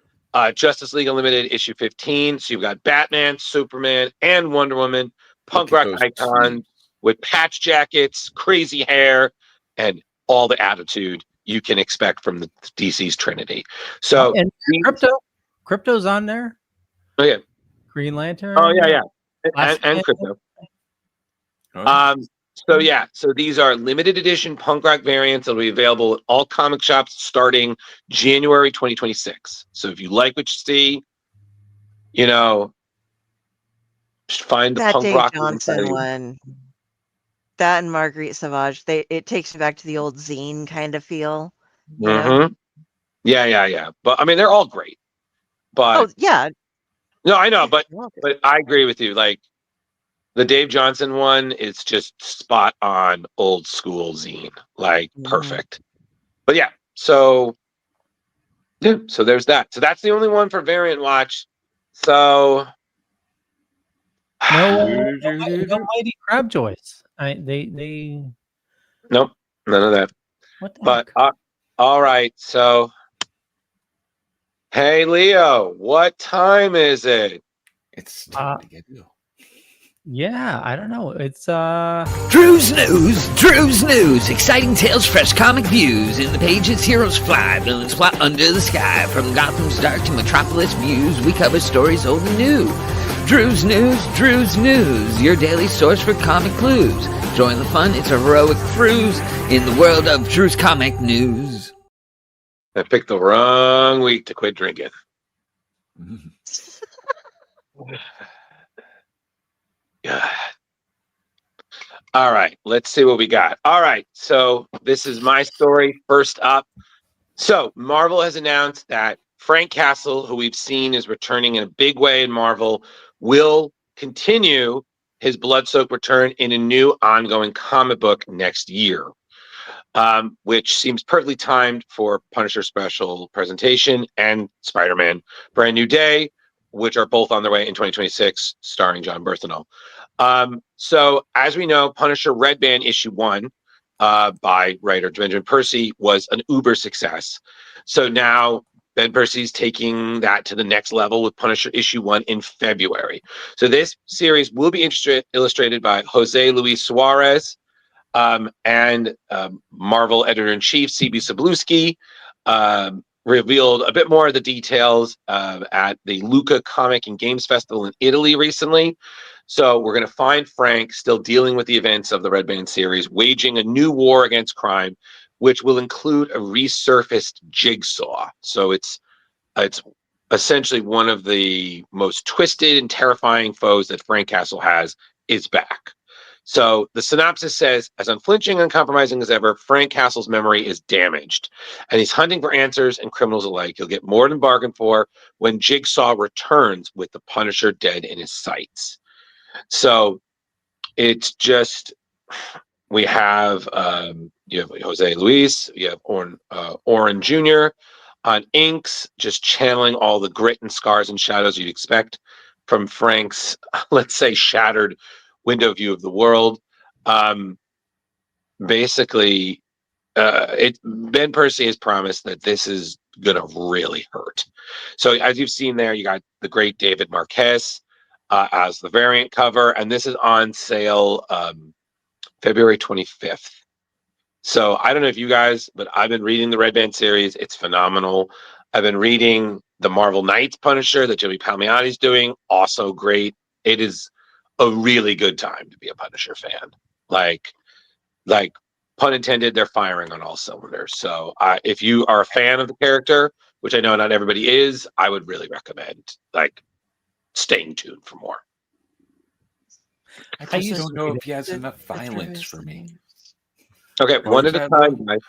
D: Justice League Unlimited issue 15. So you've got Batman, Superman, and Wonder Woman, punk rock icons with patch jackets, crazy hair, and all the attitude you can expect from the DC's Trinity. So
A: and Crypto's on there.
D: Oh yeah,
A: Green Lantern.
D: Oh yeah, and Crypto. So these are limited edition punk rock variants that'll be available at all comic shops starting January 2026. So if you like what you see, just find the
B: that
D: punk
B: Dave
D: rock
B: Johnson one. That and Marguerite Sauvage, it takes me back to the old zine kind of feel.
D: Mm-hmm. Yeah. But I mean, they're all great. But
B: yeah.
D: No, I know, but I agree with you. Like the Dave Johnson one is just spot on old school zine, like perfect. But yeah, so there's that. So that's the only one for Variant Watch. So
A: no Mighty Crab Joys. They
D: nope, none of that.
A: What the
D: but all right, so hey Leo, what time is it?
F: It's time to get you.
A: Yeah, I don't know. It's
G: Drew's News. Exciting tales, fresh comic views. In the pages, heroes fly, villains fly under the sky. From Gotham's dark to Metropolis views, we cover stories old and new. Drew's News, your daily source for comic clues. Join the fun, it's a heroic cruise in the world of Drew's Comic News.
D: I picked the wrong week to quit drinking. Yeah. All right, let's see what we got. All right, so this is my story. First up, so Marvel has announced that Frank Castle, who we've seen is returning in a big way in Marvel, will continue his blood-soaked return in a new ongoing comic book next year, which seems perfectly timed for Punisher special presentation and Spider-Man Brand New Day, which are both on their way in 2026, starring John Berthenol. So as we know, Punisher Red Band issue 1 by writer Benjamin Percy was an uber success. So now Ben Percy's taking that to the next level with Punisher issue 1 in February. So this series will be illustrated by Jose Luis Suarez and Marvel editor-in-chief C.B. Cebulski. Revealed a bit more of the details at the Lucca Comic and Games Festival in Italy recently. So we're going to find Frank still dealing with the events of the Red Band series, waging a new war against crime, which will include a resurfaced Jigsaw. So it's essentially one of the most twisted and terrifying foes that Frank Castle has is back. So the synopsis says, as unflinching and uncompromising as ever, Frank Castle's memory is damaged, and he's hunting for answers and criminals alike. He'll get more than bargained for when Jigsaw returns with the Punisher dead in his sights. So it's just, we have you have Jose Luis, you have Oren Jr. on inks, just channeling all the grit and scars and shadows you'd expect from Frank's, let's say, shattered window view of the world. Basically, Ben Percy has promised that this is gonna really hurt. So as you've seen there, you got the great David Marquez as the variant cover, and this is on sale February 25th. So I don't know if you guys, but I've been reading the Red Band series. It's phenomenal. I've been reading the Marvel Knights Punisher that Jimmy Palmiotti's doing. Also great. It is a really good time to be a Punisher fan. Like pun intended, they're firing on all cylinders. So if you are a fan of the character, which I know not everybody is, I would really recommend staying tuned for more.
F: I just don't know if he has enough violence for me.
D: Okay, one at a time, guys.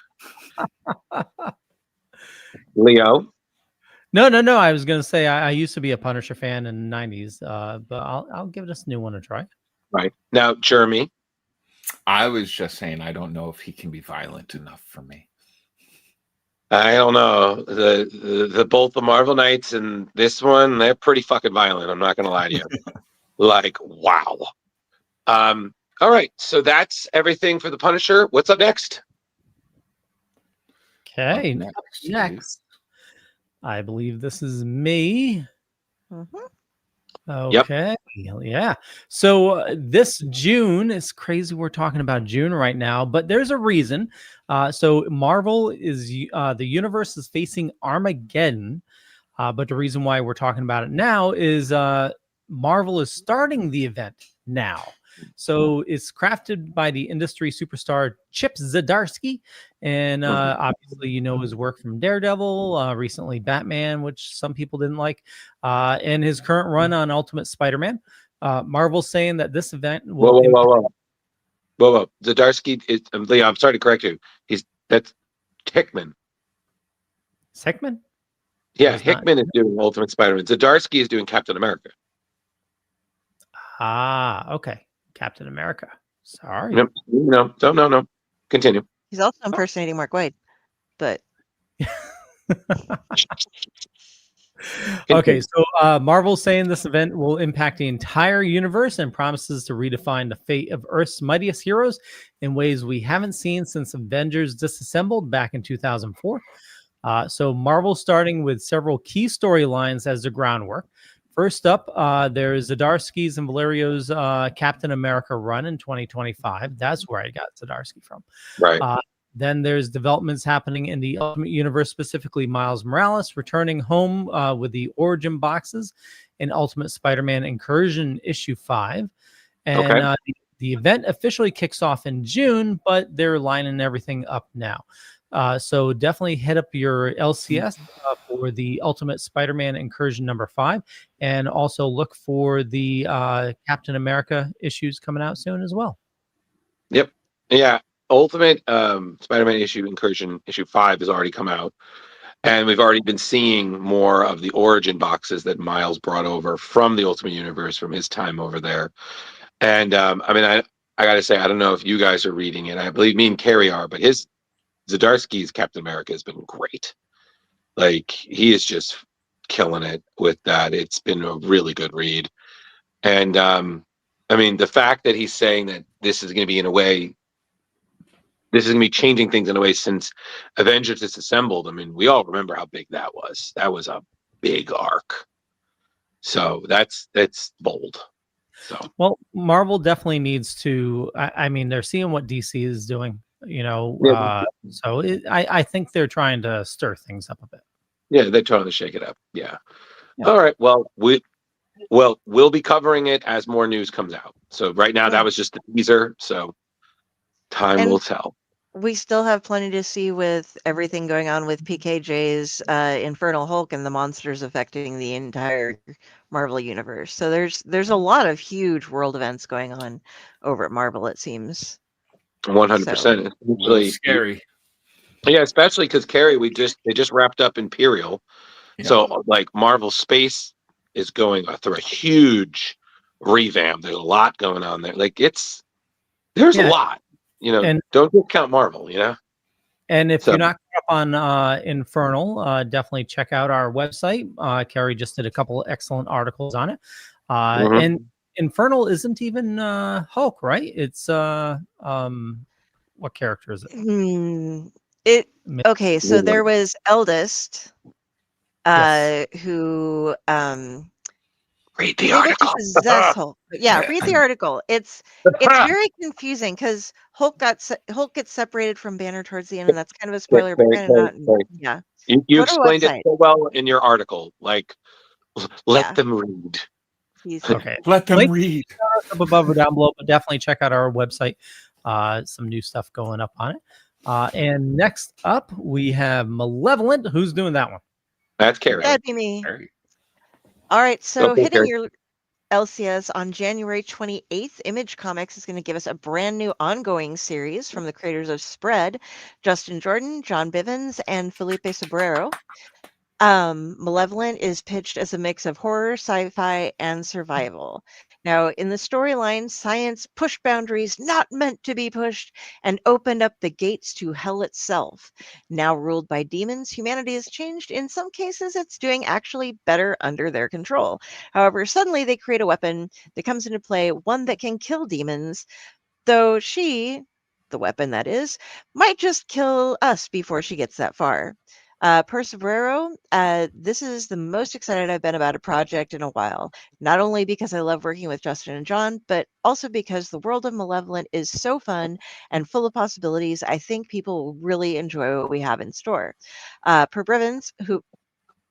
D: Leo?
A: No. I was going to say I used to be a Punisher fan in the 90s, but I'll give this new one a try.
D: Right. Now, Jeremy?
F: I was just saying I don't know if he can be violent enough for me.
D: I don't know. The both the Marvel Knights and this one, they're pretty fucking violent. I'm not going to lie to you. Like, wow. All right, so that's everything for the Punisher. What's up next?
A: Okay, next. I believe this is me. Okay. Yep. Yeah. So this June, it's crazy we're talking about June right now, but there's a reason. So Marvel is the universe is facing Armageddon, but the reason why we're talking about it now is Marvel is starting the event now. So it's crafted by the industry superstar Chip Zdarsky, and obviously you know his work from Daredevil, recently Batman, which some people didn't like, and his current run on Ultimate Spider-Man. Marvel's saying that this event will.
D: Whoa! Zdarsky is Leo. I'm sorry to correct you. That's Hickman.
A: Hickman?
D: Yeah, Hickman is doing Ultimate Spider-Man. Zdarsky is doing Captain America.
A: Okay. Captain America. Sorry.
D: No. Continue.
B: He's also impersonating Mark Waid, but
A: okay. So Marvel's saying this event will impact the entire universe and promises to redefine the fate of Earth's mightiest heroes in ways we haven't seen since Avengers Disassembled back in 2004. So Marvel starting with several key storylines as the groundwork. First up, there's Zdarsky's and Valerio's Captain America run in 2025. That's where I got Zdarsky from.
D: Right.
A: Then there's developments happening in the Ultimate Universe, specifically Miles Morales returning home with the Origin boxes in Ultimate Spider-Man Incursion issue 5. And the event officially kicks off in June, but they're lining everything up now. So definitely hit up your LCS for the Ultimate Spider-Man Incursion number 5, and also look for the Captain America issues coming out soon as well.
D: Yep. Yeah. Ultimate Spider-Man Incursion issue 5 has already come out, and we've already been seeing more of the Origin boxes that Miles brought over from the Ultimate Universe from his time over there. And I gotta say, I don't know if you guys are reading it. I believe me and Carrie are, but Zdarsky's Captain America has been great. Like, he is just killing it with that. It's been a really good read. And the fact that he's saying that this is going to be changing things in a way since Avengers Disassembled. I mean, we all remember how big that was. That was a big arc. So that's bold. So,
A: well, Marvel definitely needs to. They're seeing what DC is doing. So I think they're trying to stir things up a bit.
D: Yeah, they're trying to shake it up. Yeah. All right. Well, we'll be covering it as more news comes out. So right now that was just a teaser. So time will tell.
B: we still have plenty to see with everything going on with PKJ's Infernal Hulk and the monsters affecting the entire Marvel universe. So there's a lot of huge world events going on over at Marvel, it seems.
D: 100%.
F: Little scary.
D: Yeah, especially because Carrie, they just wrapped up Imperial, so like Marvel Space is going through a huge revamp. There's a lot going on there. Like there's a lot. And don't discount Marvel.
A: And if you're not caught up on Infernal, definitely check out our website. Carrie just did a couple excellent articles on it. And Infernal isn't even Hulk, right? It's what character is it?
B: Okay, so there was Eldest, who
D: read the article.
B: Hulk. Yeah, read the article. It's very confusing because Hulk gets separated from Banner towards the end, and that's kind of a spoiler. But kind of not. Yeah,
D: you explained it so well in your article. Like, let them read.
A: Okay,
F: let them read.
A: Up above or down below, but definitely check out our website. Some new stuff going up on it. And next up, we have Malevolent. Who's doing that one?
D: That's Carrie.
B: That'd be me. Carrie. All right, so hitting your LCS on January 28th, Image Comics is going to give us a brand new ongoing series from the creators of Spread, Justin Jordan, John Bivens, and Felipe Sobrero. Malevolent is pitched as a mix of horror, sci-fi, and survival. Now, in the storyline, science pushed boundaries not meant to be pushed and opened up the gates to hell itself. Now ruled by demons, humanity has changed. In some cases, it's doing actually better under their control. However, suddenly they create a weapon that comes into play, one that can kill demons, though she, the weapon that is, might just kill us before she gets that far. Perseverero, this is the most excited I've been about a project in a while, not only because I love working with Justin and John, but also because the world of Malevolent is so fun and full of possibilities. I think people will really enjoy what we have in store. Per Brivens, who,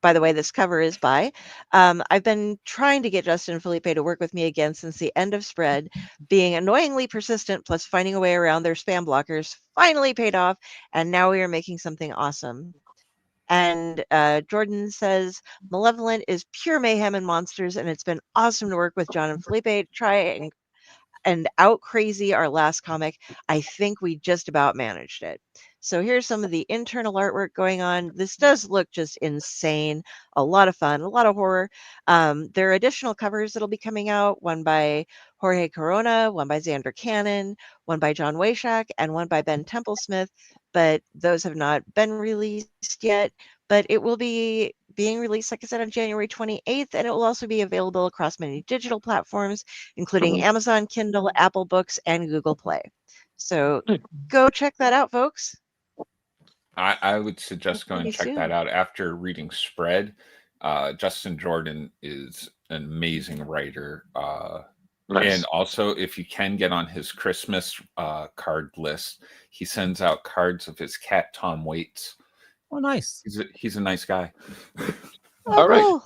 B: by the way, this cover is by. I've been trying to get Justin and Felipe to work with me again since the end of Spread. Being annoyingly persistent plus finding a way around their spam blockers finally paid off, and now we are making something awesome. And Jordan says, Malevolent is pure mayhem and monsters, and it's been awesome to work with John and Felipe to try and out crazy our last comic. I think we just about managed it. So here's some of the internal artwork going on. This does look just insane. A lot of fun, a lot of horror. There are additional covers that'll be coming out, one by Jorge Corona, one by Xander Cannon, one by John Wayshak, and one by Ben Templesmith, but those have not been released yet. But it will be being released, like I said, on January 28th, and it will also be available across many digital platforms, including Amazon Kindle, Apple Books, and Google Play. So go check that out, folks.
F: I would suggest going and check that out after reading Spread. Justin Jordan is an amazing writer. Nice. And also, if you can get on his Christmas card list, he sends out cards of his cat, Tom Waits.
A: Oh, nice.
F: He's a nice guy.
D: All right. Cool.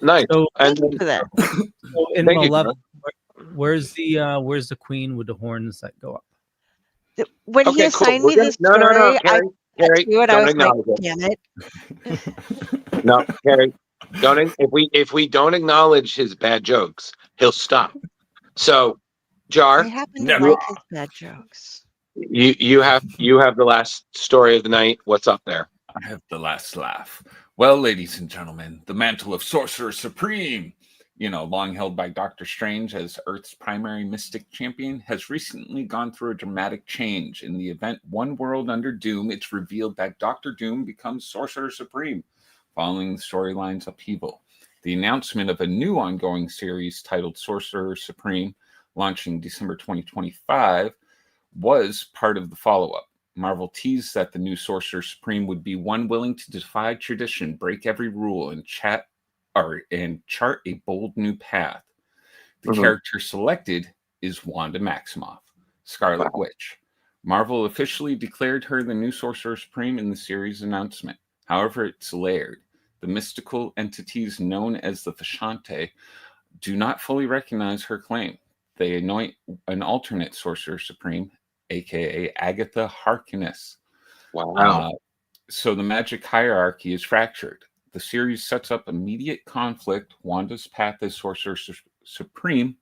D: Nice.
B: So, thank you for that.
A: So in Malevolent, where's the queen with the horns that go up?
B: When he assigned me this story,
D: Carrie,
B: I was like, damn it.
D: No, Carrie, if we don't acknowledge his bad jokes, he'll stop. So, Jar,
B: I happen to like his bad jokes.
D: You have the last story of the night. What's up there?
F: I have the last laugh. Well, ladies and gentlemen, the mantle of Sorcerer Supreme, long held by Doctor Strange as Earth's primary mystic champion, has recently gone through a dramatic change. In the event One World Under Doom, it's revealed that Doctor Doom becomes Sorcerer Supreme, following the storyline's upheaval. The announcement of a new ongoing series titled Sorcerer Supreme, launching December 2025, was part of the follow-up. Marvel teased that the new Sorcerer Supreme would be one willing to defy tradition, break every rule, and chart a bold new path. The character selected is Wanda Maximoff, Scarlet Witch. Marvel officially declared her the new Sorcerer Supreme in the series announcement. However, it's layered. The mystical entities known as the Vashante do not fully recognize her claim. They anoint an alternate Sorcerer Supreme, aka Agatha Harkness.
D: Wow.
F: So the magic hierarchy is fractured. The series sets up immediate conflict. Wanda's path as Sorcerer Supreme.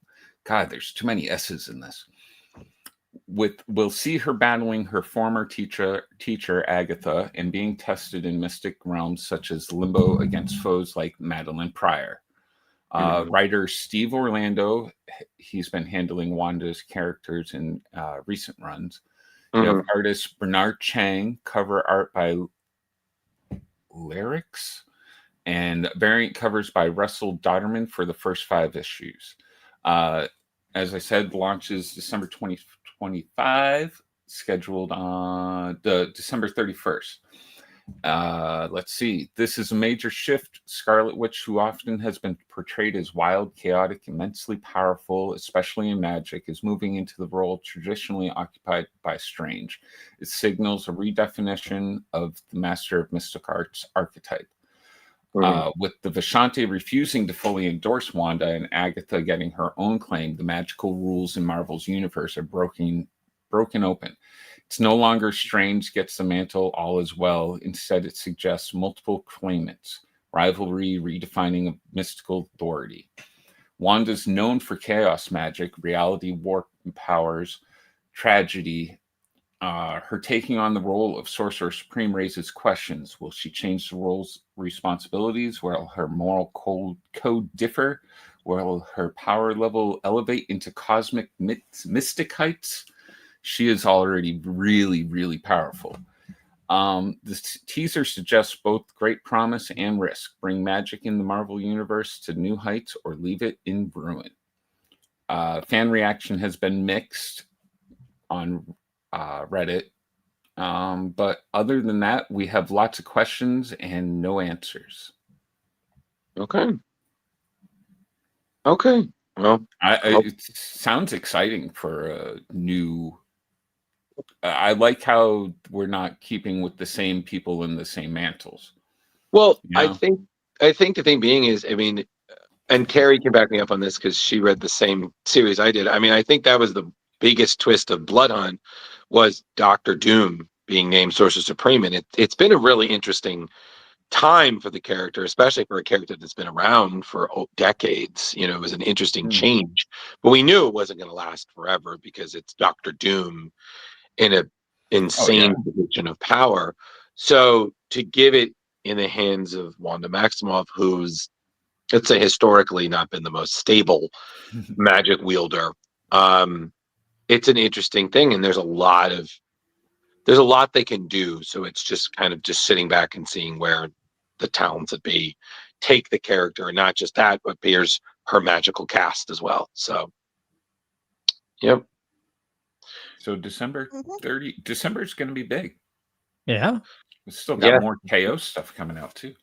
F: God, there's too many S's in this. We'll see her battling her former teacher Agatha and being tested in mystic realms such as Limbo against foes like Madeline Pryor. Writer Steve Orlando, he's been handling Wanda's characters in recent runs. You have artist Bernard Chang, cover art by Lyrics, and variant covers by Russell Dodderman for the first 5 issues. As I said, launches December 2025, scheduled on the December 31st. Let's see. This is a major shift. Scarlet Witch, who often has been portrayed as wild, chaotic, immensely powerful, especially in magic, is moving into the role traditionally occupied by Strange. It signals a redefinition of the Master of Mystic Arts archetype. With the Vishanti refusing to fully endorse Wanda and Agatha getting her own claim, the magical rules in Marvel's universe are broken open. It's no longer Strange gets the mantle, all is well. Instead, it suggests multiple claimants, rivalry, redefining of mystical authority. Wanda's known for chaos magic, reality warp powers, tragedy. Her taking on the role of Sorcerer Supreme raises questions. Will she change the role's responsibilities? Will her moral code differ? Will her power level elevate into cosmic mystic heights? She is already really, really powerful. The teaser suggests both great promise and risk. Bring magic in the Marvel Universe to new heights or leave it in ruin. Fan reaction has been mixed on Reddit. But other than that, we have lots of questions and no answers.
D: Okay. Well,
F: it sounds exciting for a new... I like how we're not keeping with the same people in the same mantles.
D: Well, I think the thing being is, I mean, and Carrie can back me up on this because she read the same series I did. I mean, I think that was the biggest twist of Blood Hunt was Doctor Doom being named Sorcerer Supreme, and it's been a really interesting time for the character, especially for a character that's been around for decades. You know, it was an interesting change, but we knew it wasn't going to last forever because it's Doctor Doom in an insane position of power. So to give it in the hands of Wanda Maximoff, who's, let's say, historically not been the most stable magic wielder, it's an interesting thing, and there's a lot they can do. So it's just kind of just sitting back and seeing where the talents that be take the character, and not just that, but here's her magical cast as well. So, yep.
F: So December 30, December is going to be big.
A: Yeah.
F: We've still got more KO stuff coming out too.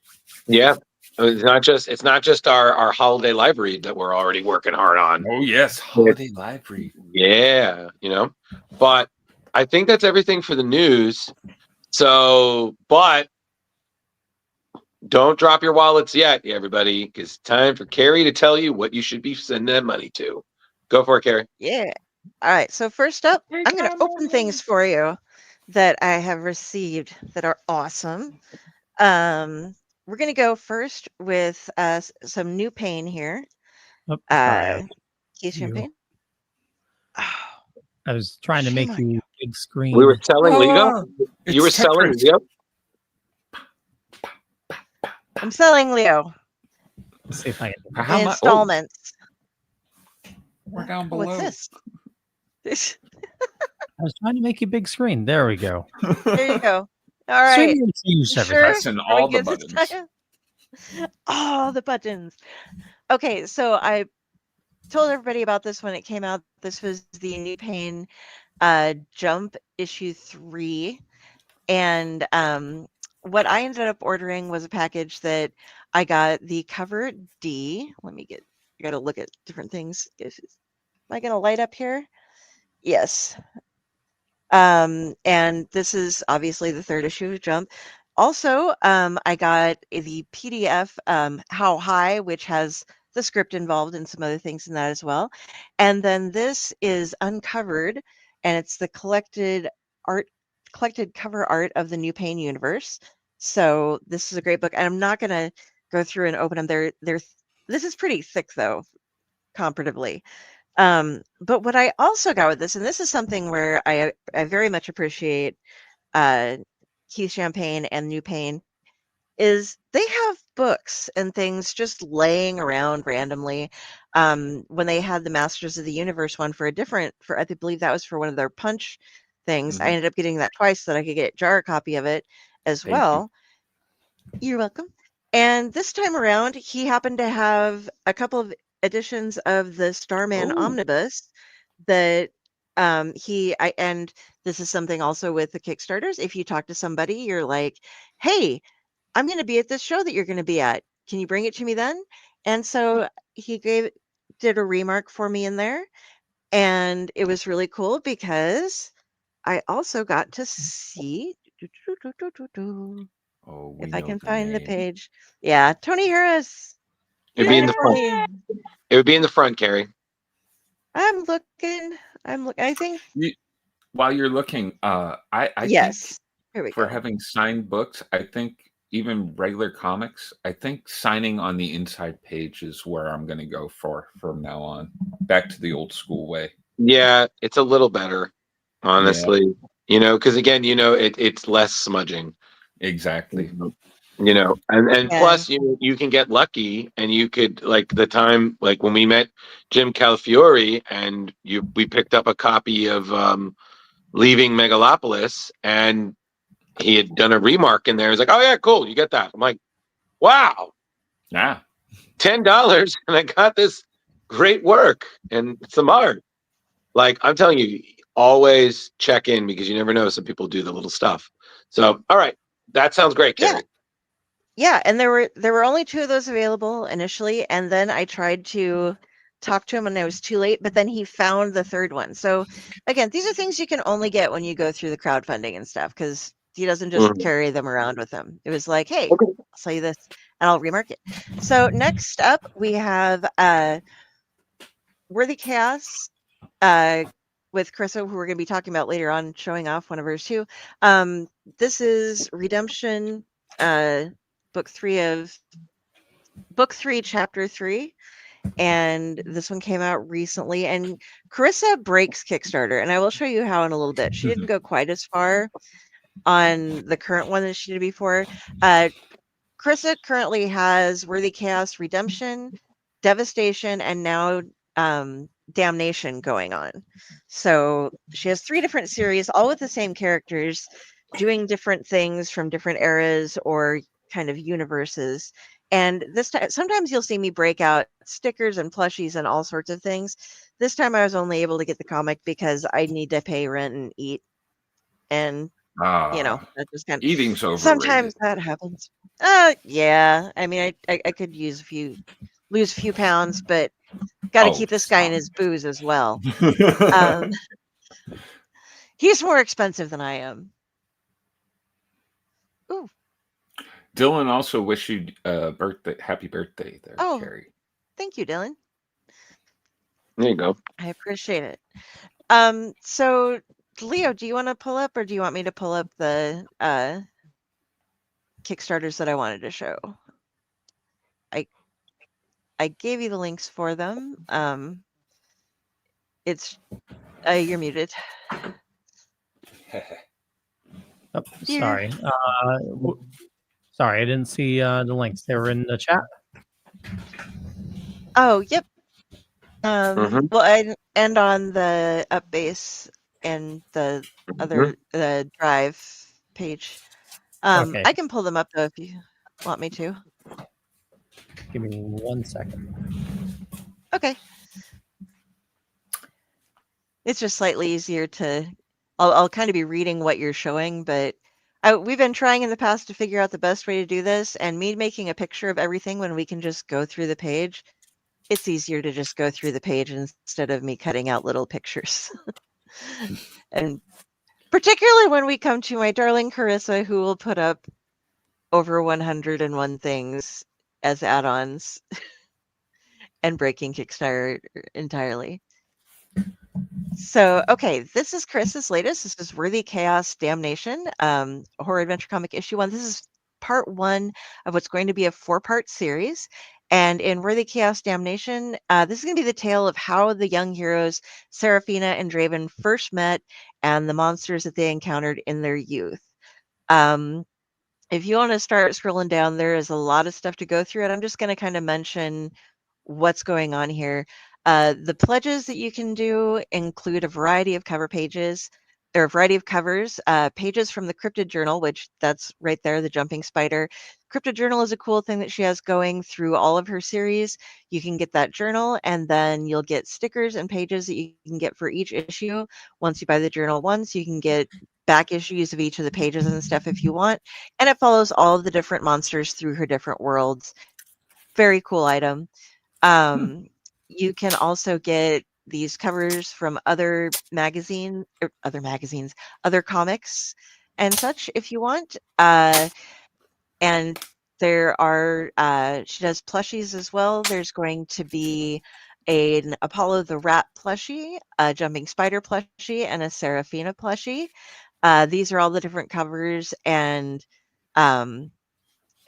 D: Yeah. It's not just our holiday live read that we're already working hard on.
F: Oh yes, holiday live read.
D: Yeah, you know. But I think that's everything for the news. So, but don't drop your wallets yet, everybody, because it's time for Carrie to tell you what you should be sending that money to. Go for it, Carrie.
B: Yeah. All right. So first up, I'm going to open things for you that I have received that are awesome. We're going to go first with some new pain here. Keys champagne.
A: I was trying to make you big screen.
D: We were selling Lego. You were selling Lego.
B: I'm selling Leo.
A: Let's see if I
B: can. Installments.
F: We're down below.
B: What's this?
A: I was trying to make you big screen. There we go.
B: There you go. All right.
F: Sure? Pressing all the buttons.
B: All the buttons. Okay, so I told everybody about this when it came out. This was the New Pain Jump issue 3. And what I ended up ordering was a package that I got the cover D. I got to look at different things. Am I going to light up here? Yes. And this is obviously the 3rd issue of Jump. Also, I got the PDF How High, which has the script involved and some other things in that as well. And then this is uncovered, and it's the collected cover art of the New Pain universe. So this is a great book, and I'm not going to go through and open them. This is pretty thick though, comparatively. But what I also got with this, and this is something where I very much appreciate Keith Champagne and New Pain, is they have books and things just laying around randomly. When they had the Masters of the Universe one I believe that was for one of their Punch things. I ended up getting that twice so that I could get Jar a copy of it as well. You're welcome. And this time around, he happened to have a couple of editions of the Starman Omnibus that and this is something also with the Kickstarters. If you talk to somebody, you're like, hey, I'm going to be at this show that you're going to be at. Can you bring it to me then? And so he did a remark for me in there. And it was really cool because I also got to see if I can find the page. Yeah, Tony Harris.
D: It'd be in the front. It would be in the front, Carrie.
B: I'm looking. I think.
F: While you're looking, I
B: yes.
F: think
B: Here we
F: for
B: go.
F: having signed books, I think even regular comics, I think signing on the inside page is where I'm going to go from now on. Back to the old school way.
D: Yeah, it's a little better, honestly. Yeah. Because again, it's less smudging.
F: Exactly.
D: And plus you can get lucky, and you could, like the time, like when we met Jim Calafiore, and we picked up a copy of Leaving Megalopolis, and he had done a remark in there. He's like, "Oh yeah, cool, you get that." I'm like, "Wow,
F: yeah,
D: $10, and I got this great work and some art." Like, I'm telling you, always check in, because you never know, some people do the little stuff. So, all right, that sounds great, Carrie.
B: Yeah, and there were only 2 of those available initially, and then I tried to talk to him and I was too late, but then he found the 3rd one. So again, these are things you can only get when you go through the crowdfunding and stuff, because he doesn't just carry them around with him. It was like, hey, I'll sell you this and I'll remark it. So next up we have Worthy Chaos with Carissa, who we're going to be talking about later on, showing off one of hers too. This is Redemption, book 3, chapter 3, and this one came out recently. And Carissa breaks Kickstarter, and I will show you how in a little bit. She didn't go quite as far on the current one as she did before. Carissa currently has Worthy Chaos, Redemption, Devastation, and now Damnation going on. So she has 3 different series, all with the same characters, doing different things from different eras or kind of universes. And this time, sometimes you'll see me break out stickers and plushies and all sorts of things. This time I was only able to get the comic because I need to pay rent and eat. And that just kind of,
F: eating's overrated.
B: Sometimes that happens. Yeah. I mean, I could lose a few pounds, but got to keep this guy in his booze as well. He's more expensive than I am. Ooh.
F: Dylan also wish you happy birthday there, Carrie.
B: Thank you, Dylan.
D: There you go.
B: I appreciate it. So Leo, do you want to pull up, or do you want me to pull up the Kickstarters that I wanted to show? I gave you the links for them. It's you're muted.
A: Oh, sorry. Sorry, I didn't see the links. They were in the chat.
B: Oh, yep. Well, and on the up base and the other the drive page.
A: Okay.
B: I can pull them up though if you want me to.
A: Give me 1 second.
B: Okay. It's just slightly easier to. I'll kind of be reading what you're showing, but we've been trying in the past to figure out the best way to do this, and me making a picture of everything when we can just go through the page. It's easier to just go through the page instead of me cutting out little pictures. And particularly when we come to my darling Carissa, who will put up over 101 things as add-ons and breaking Kickstarter entirely. So, okay, this is Chris's latest. This is Worthy Chaos Damnation, Horror Adventure Comic issue 1. This is part 1 of what's going to be a 4-part series. And in Worthy Chaos Damnation, this is going to be the tale of how the young heroes Seraphina and Draven first met and the monsters that they encountered in their youth. If you want to start scrolling down, there is a lot of stuff to go through, and I'm just going to kind of mention what's going on here. The pledges that you can do include a variety of cover pages. There are a variety of covers, pages from the Cryptid Journal, which that's right there, the jumping spider. Cryptid Journal is a cool thing that she has going through all of her series. You can get that journal, and then you'll get stickers and pages that you can get for each issue. Once you buy the journal once, you can get back issues of each of the pages and stuff if you want. And it follows all of the different monsters through her different worlds. Very cool item. You can also get these covers from other other comics and such if you want. And there are, she does plushies as well. There's going to be an Apollo the Rat plushie, a Jumping Spider plushie, and a Seraphina plushie. These are all the different covers, and I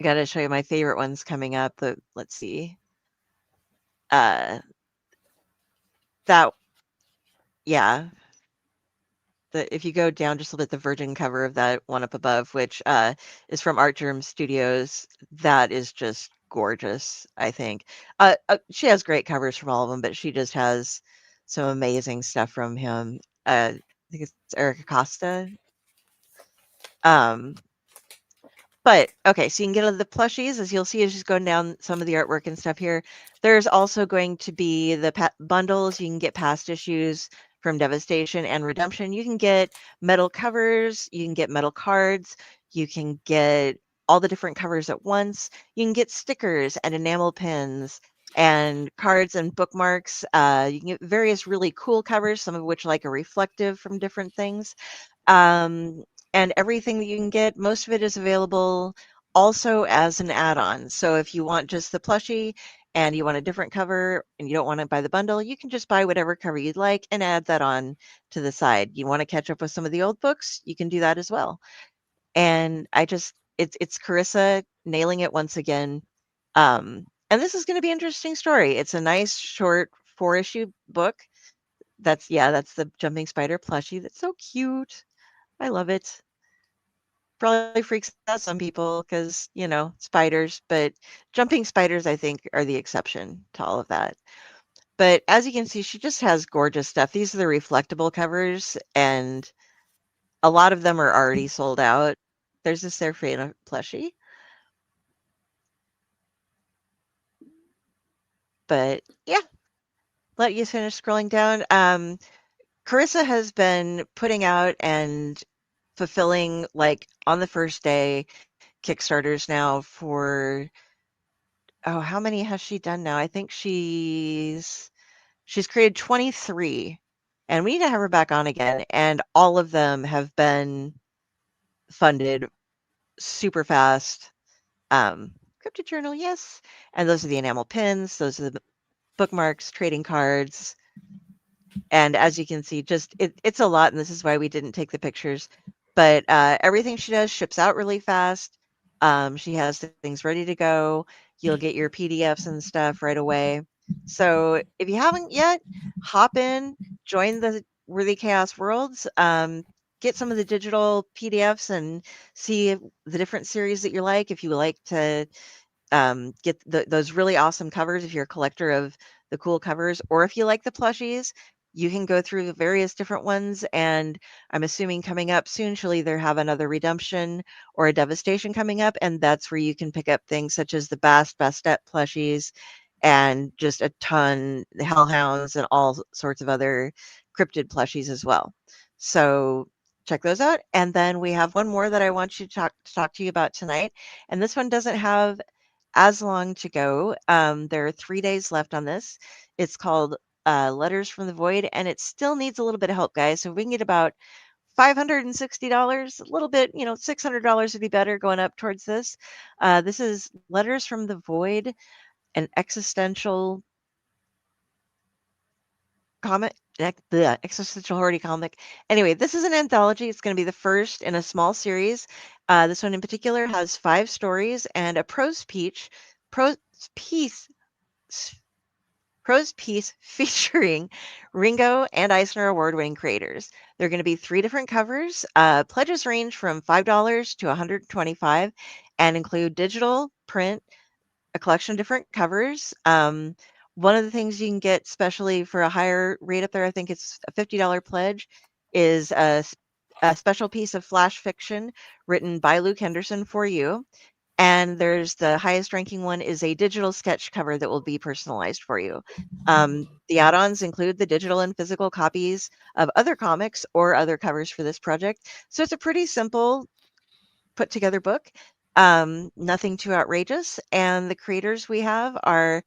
B: got to show you my favorite ones coming up. Let's see. That, yeah. If you go down just a little bit, the Virgin cover of that one up above, which is from Art Germ Studios, that is just gorgeous, I think. She has great covers from all of them, but she just has some amazing stuff from him. I think it's Eric Acosta. But okay, so you can get the plushies, as you'll see as she's going down some of the artwork and stuff here. There's also going to be the bundles. You can get past issues from Devastation and Redemption. You can get metal covers. You can get metal cards. You can get all the different covers at once. You can get stickers and enamel pins and cards and bookmarks. You can get various really cool covers, some of which like a reflective from different things. And everything that you can get, most of it is available also as an add-on. So if you want just the plushie and you want a different cover and you don't want to buy the bundle, you can just buy whatever cover you'd like and add that on to the side. You want to catch up with some of the old books, you can do that as well. And it's Carissa nailing it once again. And this is going to be an interesting story. It's a nice short 4-issue book. That's the Jumping Spider plushie. That's so cute. I love it. Probably freaks out some people because, spiders, but jumping spiders, I think, are the exception to all of that. But as you can see, she just has gorgeous stuff. These are the reflectable covers, and a lot of them are already sold out. There's a Seraphina plushie. But yeah, let you finish scrolling down. Carissa has been putting out and fulfilling, like, on the first day, Kickstarters now for, how many has she done now? I think she's created 23, and we need to have her back on again. And all of them have been funded super fast. Cryptid Journal, yes. And those are the enamel pins. Those are the bookmarks, trading cards. And as you can see, just it's a lot, and this is why we didn't take the pictures. But everything she does ships out really fast. She has things ready to go. You'll get your PDFs and stuff right away. So if you haven't yet, hop in, join the Worthy Chaos Worlds, get some of the digital PDFs and see the different series that you like. If you like to get those really awesome covers, if you're a collector of the cool covers, or if you like the plushies, you can go through the various different ones. And I'm assuming coming up soon, she'll either have another Redemption or a Devastation coming up. And that's where you can pick up things such as the Bastet plushies and just a ton, the Hellhounds and all sorts of other cryptid plushies as well. So check those out. And then we have one more that I want you to talk to you about tonight. And this one doesn't have as long to go. There are 3 days left on this. It's called Letters from the Void, and it still needs a little bit of help, guys. So if we can get about $560, a little bit, $600 would be better going up towards this. This is Letters from the Void, an existential comic, the existential horror comic. Anyway, this is an anthology. It's going to be the first in a small series. This one in particular has 5 stories and a prose piece featuring Ringo and Eisner Award-winning creators. There are going to be 3 different covers. Pledges range from $5 to $125 and include digital, print, a collection of different covers. One of the things you can get specially for a higher rate up there, I think it's a $50 pledge, is a special piece of flash fiction written by Luke Henderson for you. And there's the highest ranking one is a digital sketch cover that will be personalized for you. The add-ons include the digital and physical copies of other comics or other covers for this project. So it's a pretty simple put together book. Nothing too outrageous. And the creators we have are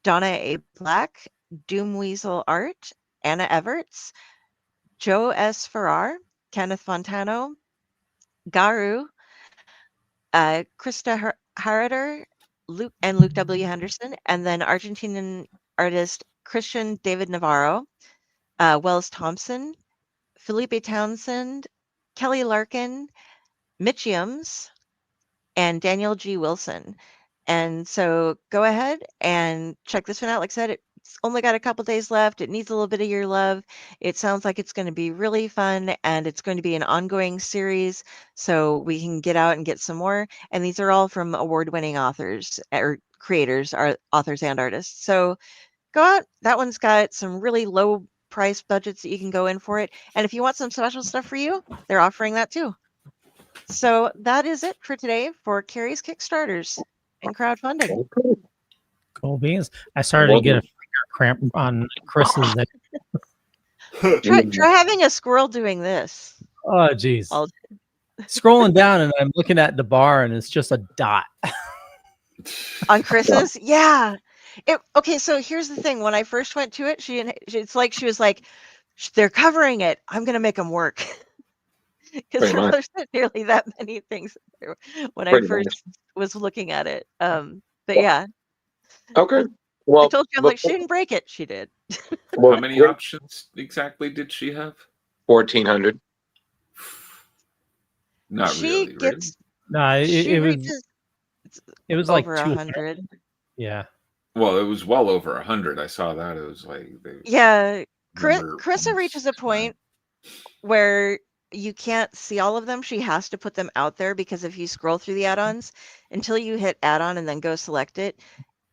B: Donna A. Black, Doom Weasel Art, Anna Everts, Joe S. Farrar, Kenneth Fontano, Garu, Krista Harrider, Luke W. Henderson, and then Argentinian artist Christian David Navarro, Wells Thompson, Felipe Townsend, Kelly Larkin, Mitchiums, and Daniel G. Wilson. And so go ahead and check this one out. Like I said, it's only got a couple days left. It needs a little bit of your love. It sounds like it's going to be really fun, and it's going to be an ongoing series, so we can get out and get some more. And these are all from award-winning authors or creators, authors and artists. So go out. That one's got some really low price budgets that you can go in for it. And if you want some special stuff for you, they're offering that too. So that is it for today for Carrie's Kickstarters and crowdfunding.
A: Cool beans. I started to get a finger cramp on Chris's.
B: Try having a squirrel doing this.
A: Oh, geez. Scrolling down and I'm looking at the bar and it's just a dot.
B: On Chris's? Yeah. Okay, so here's the thing. When I first went to it, she was like, they're covering it. I'm going to make them work. Because there wasn't nearly that many things when I first was looking at it. But yeah.
D: Okay. Well,
B: I told you, I'm like, she didn't break it. She did.
F: How many options exactly did she have?
D: 1,400.
F: Not
B: she
F: really.
B: Gets,
A: no, it was like
B: over 100.
A: Yeah.
F: Well, it was well over 100. I saw that. It was like
B: Carissa reaches a point where you can't see all of them. She has to put them out there because if you scroll through the add-ons until you hit add-on and then go select it,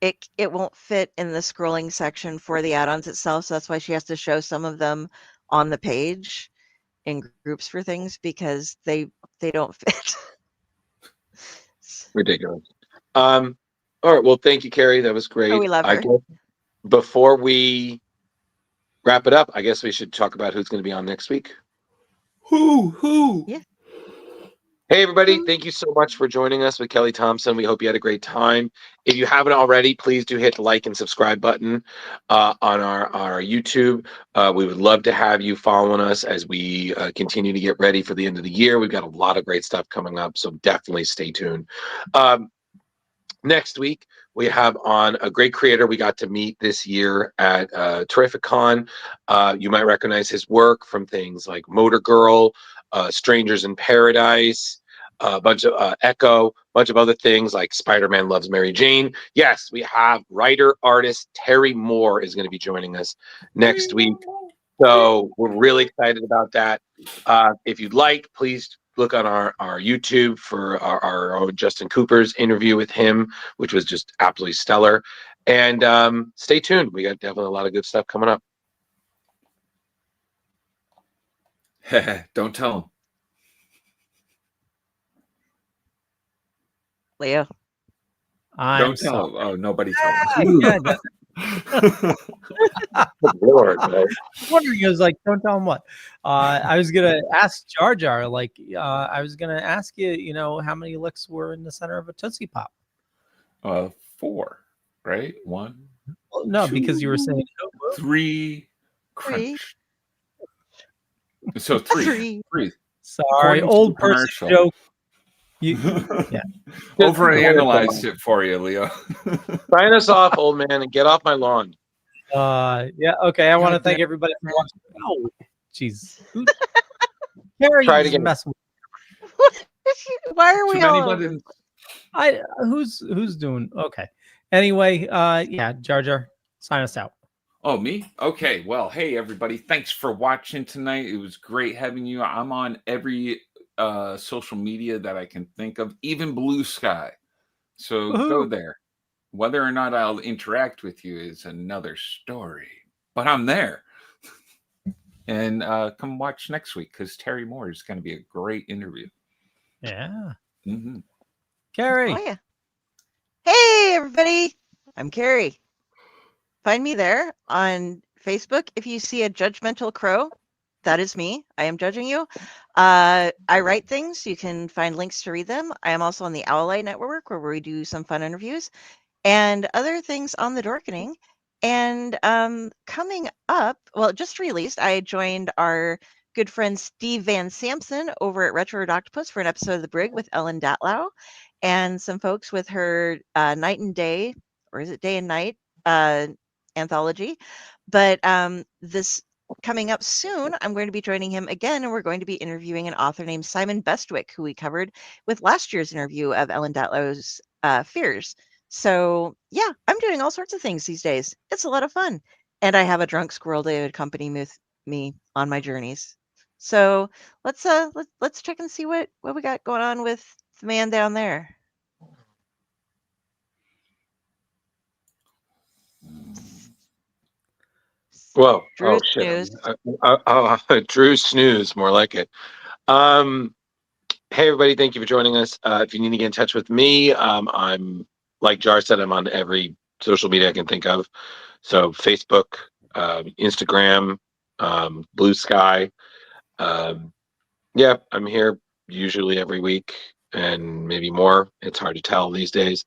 B: it won't fit in the scrolling section for the add-ons itself. So that's why she has to show some of them on the page in groups for things because they don't fit.
D: Ridiculous. All right. Well, thank you, Carrie. That was great.
B: Oh, we love her.
D: Before we wrap it up, I guess we should talk about who's going to be on next week.
F: Who?
B: Yeah.
D: Hey, everybody. Thank you so much for joining us with Kelly Thompson. We hope you had a great time. If you haven't already, please do hit the like and subscribe button on our YouTube. We would love to have you following us as we continue to get ready for the end of the year. We've got a lot of great stuff coming up, so definitely stay tuned. Next week, we have on a great creator we got to meet this year at Terrific Con. You might recognize his work from things like Motor Girl, Strangers in Paradise, a bunch of Echo, a bunch of other things like Spider-Man Loves Mary Jane. Yes, we have writer-artist Terry Moore is going to be joining us next week. So we're really excited about that. If you'd like, please look on our YouTube for our Justin Cooper's interview with him, which was just absolutely stellar. And stay tuned. We got definitely a lot of good stuff coming up.
F: Don't tell him.
B: Leo.
F: Don't tell him. Oh, nobody tell him.
D: Lord,
A: I'm wondering, I was like, don't tell him what. I was gonna ask Jar Jar, like, I was gonna ask you, how many licks were in the center of a Tootsie Pop?
F: 4, right? 1.
A: Well, no,
F: 2,
A: because you were saying
F: 3. Crunch. So 3.
A: Sorry, old person joke. Yeah.
F: Overanalyzed it for you, Leo.
D: Sign us off, old man, and get off my lawn.
A: Yeah. Okay. I want to
C: God
A: thank
C: damn.
A: everybody for watching. Oh, jeez. Carrie
D: Try it
A: is
D: again.
A: messing.
B: Why are
C: Too
B: we
C: many
B: all?
C: buttons.
A: Who's doing? Okay. Anyway, yeah, Jar Jar, sign us out.
C: Oh, me? Okay. Well, hey, everybody. Thanks for watching tonight. It was great having you. I'm on every social media that I can think of, even Blue Sky. So go
A: Woohoo.
C: there. Whether or not I'll interact with you is another story, but I'm there. And come watch next week because Terry Moore is going to be a great interview.
A: Yeah.
C: Mm-hmm.
A: Carrie.
B: Oh yeah. Hey everybody, I'm Carrie. Find me there on Facebook. If you see a judgmental crow, that is me. I am judging you. I write things. You can find links to read them. I am also on the Owlite Network where we do some fun interviews and other things on the Dorkening. And coming up, well, just released, I joined our good friend Steve Van Sampson over at Retro Octopus for an episode of The Brig with Ellen Datlow and some folks with her Night and Day, or is it Day and Night anthology. But this coming up soon, I'm going to be joining him again, and we're going to be interviewing an author named Simon Bestwick, who we covered with last year's interview of Ellen Datlow's Fears. So yeah, I'm doing all sorts of things these days. It's a lot of fun. And I have a drunk squirrel to accompany me on my journeys. So let's check and see what we got going on with the man down there.
D: Whoa.
B: Drew
D: Oh shit.
B: Snooze.
D: Drew Snooze, more like it. Hey everybody, thank you for joining us. If you need to get in touch with me, I'm, like Jar said, I'm on every social media I can think of. So Facebook, Instagram, Blue Sky. Yeah, I'm here usually every week and maybe more. It's hard to tell these days.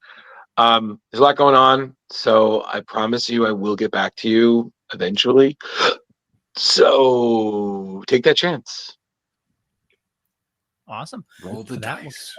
D: There's a lot going on, so I promise you I will get back to you eventually. So take that chance.
A: Awesome.
F: Roll the
A: That
F: dice.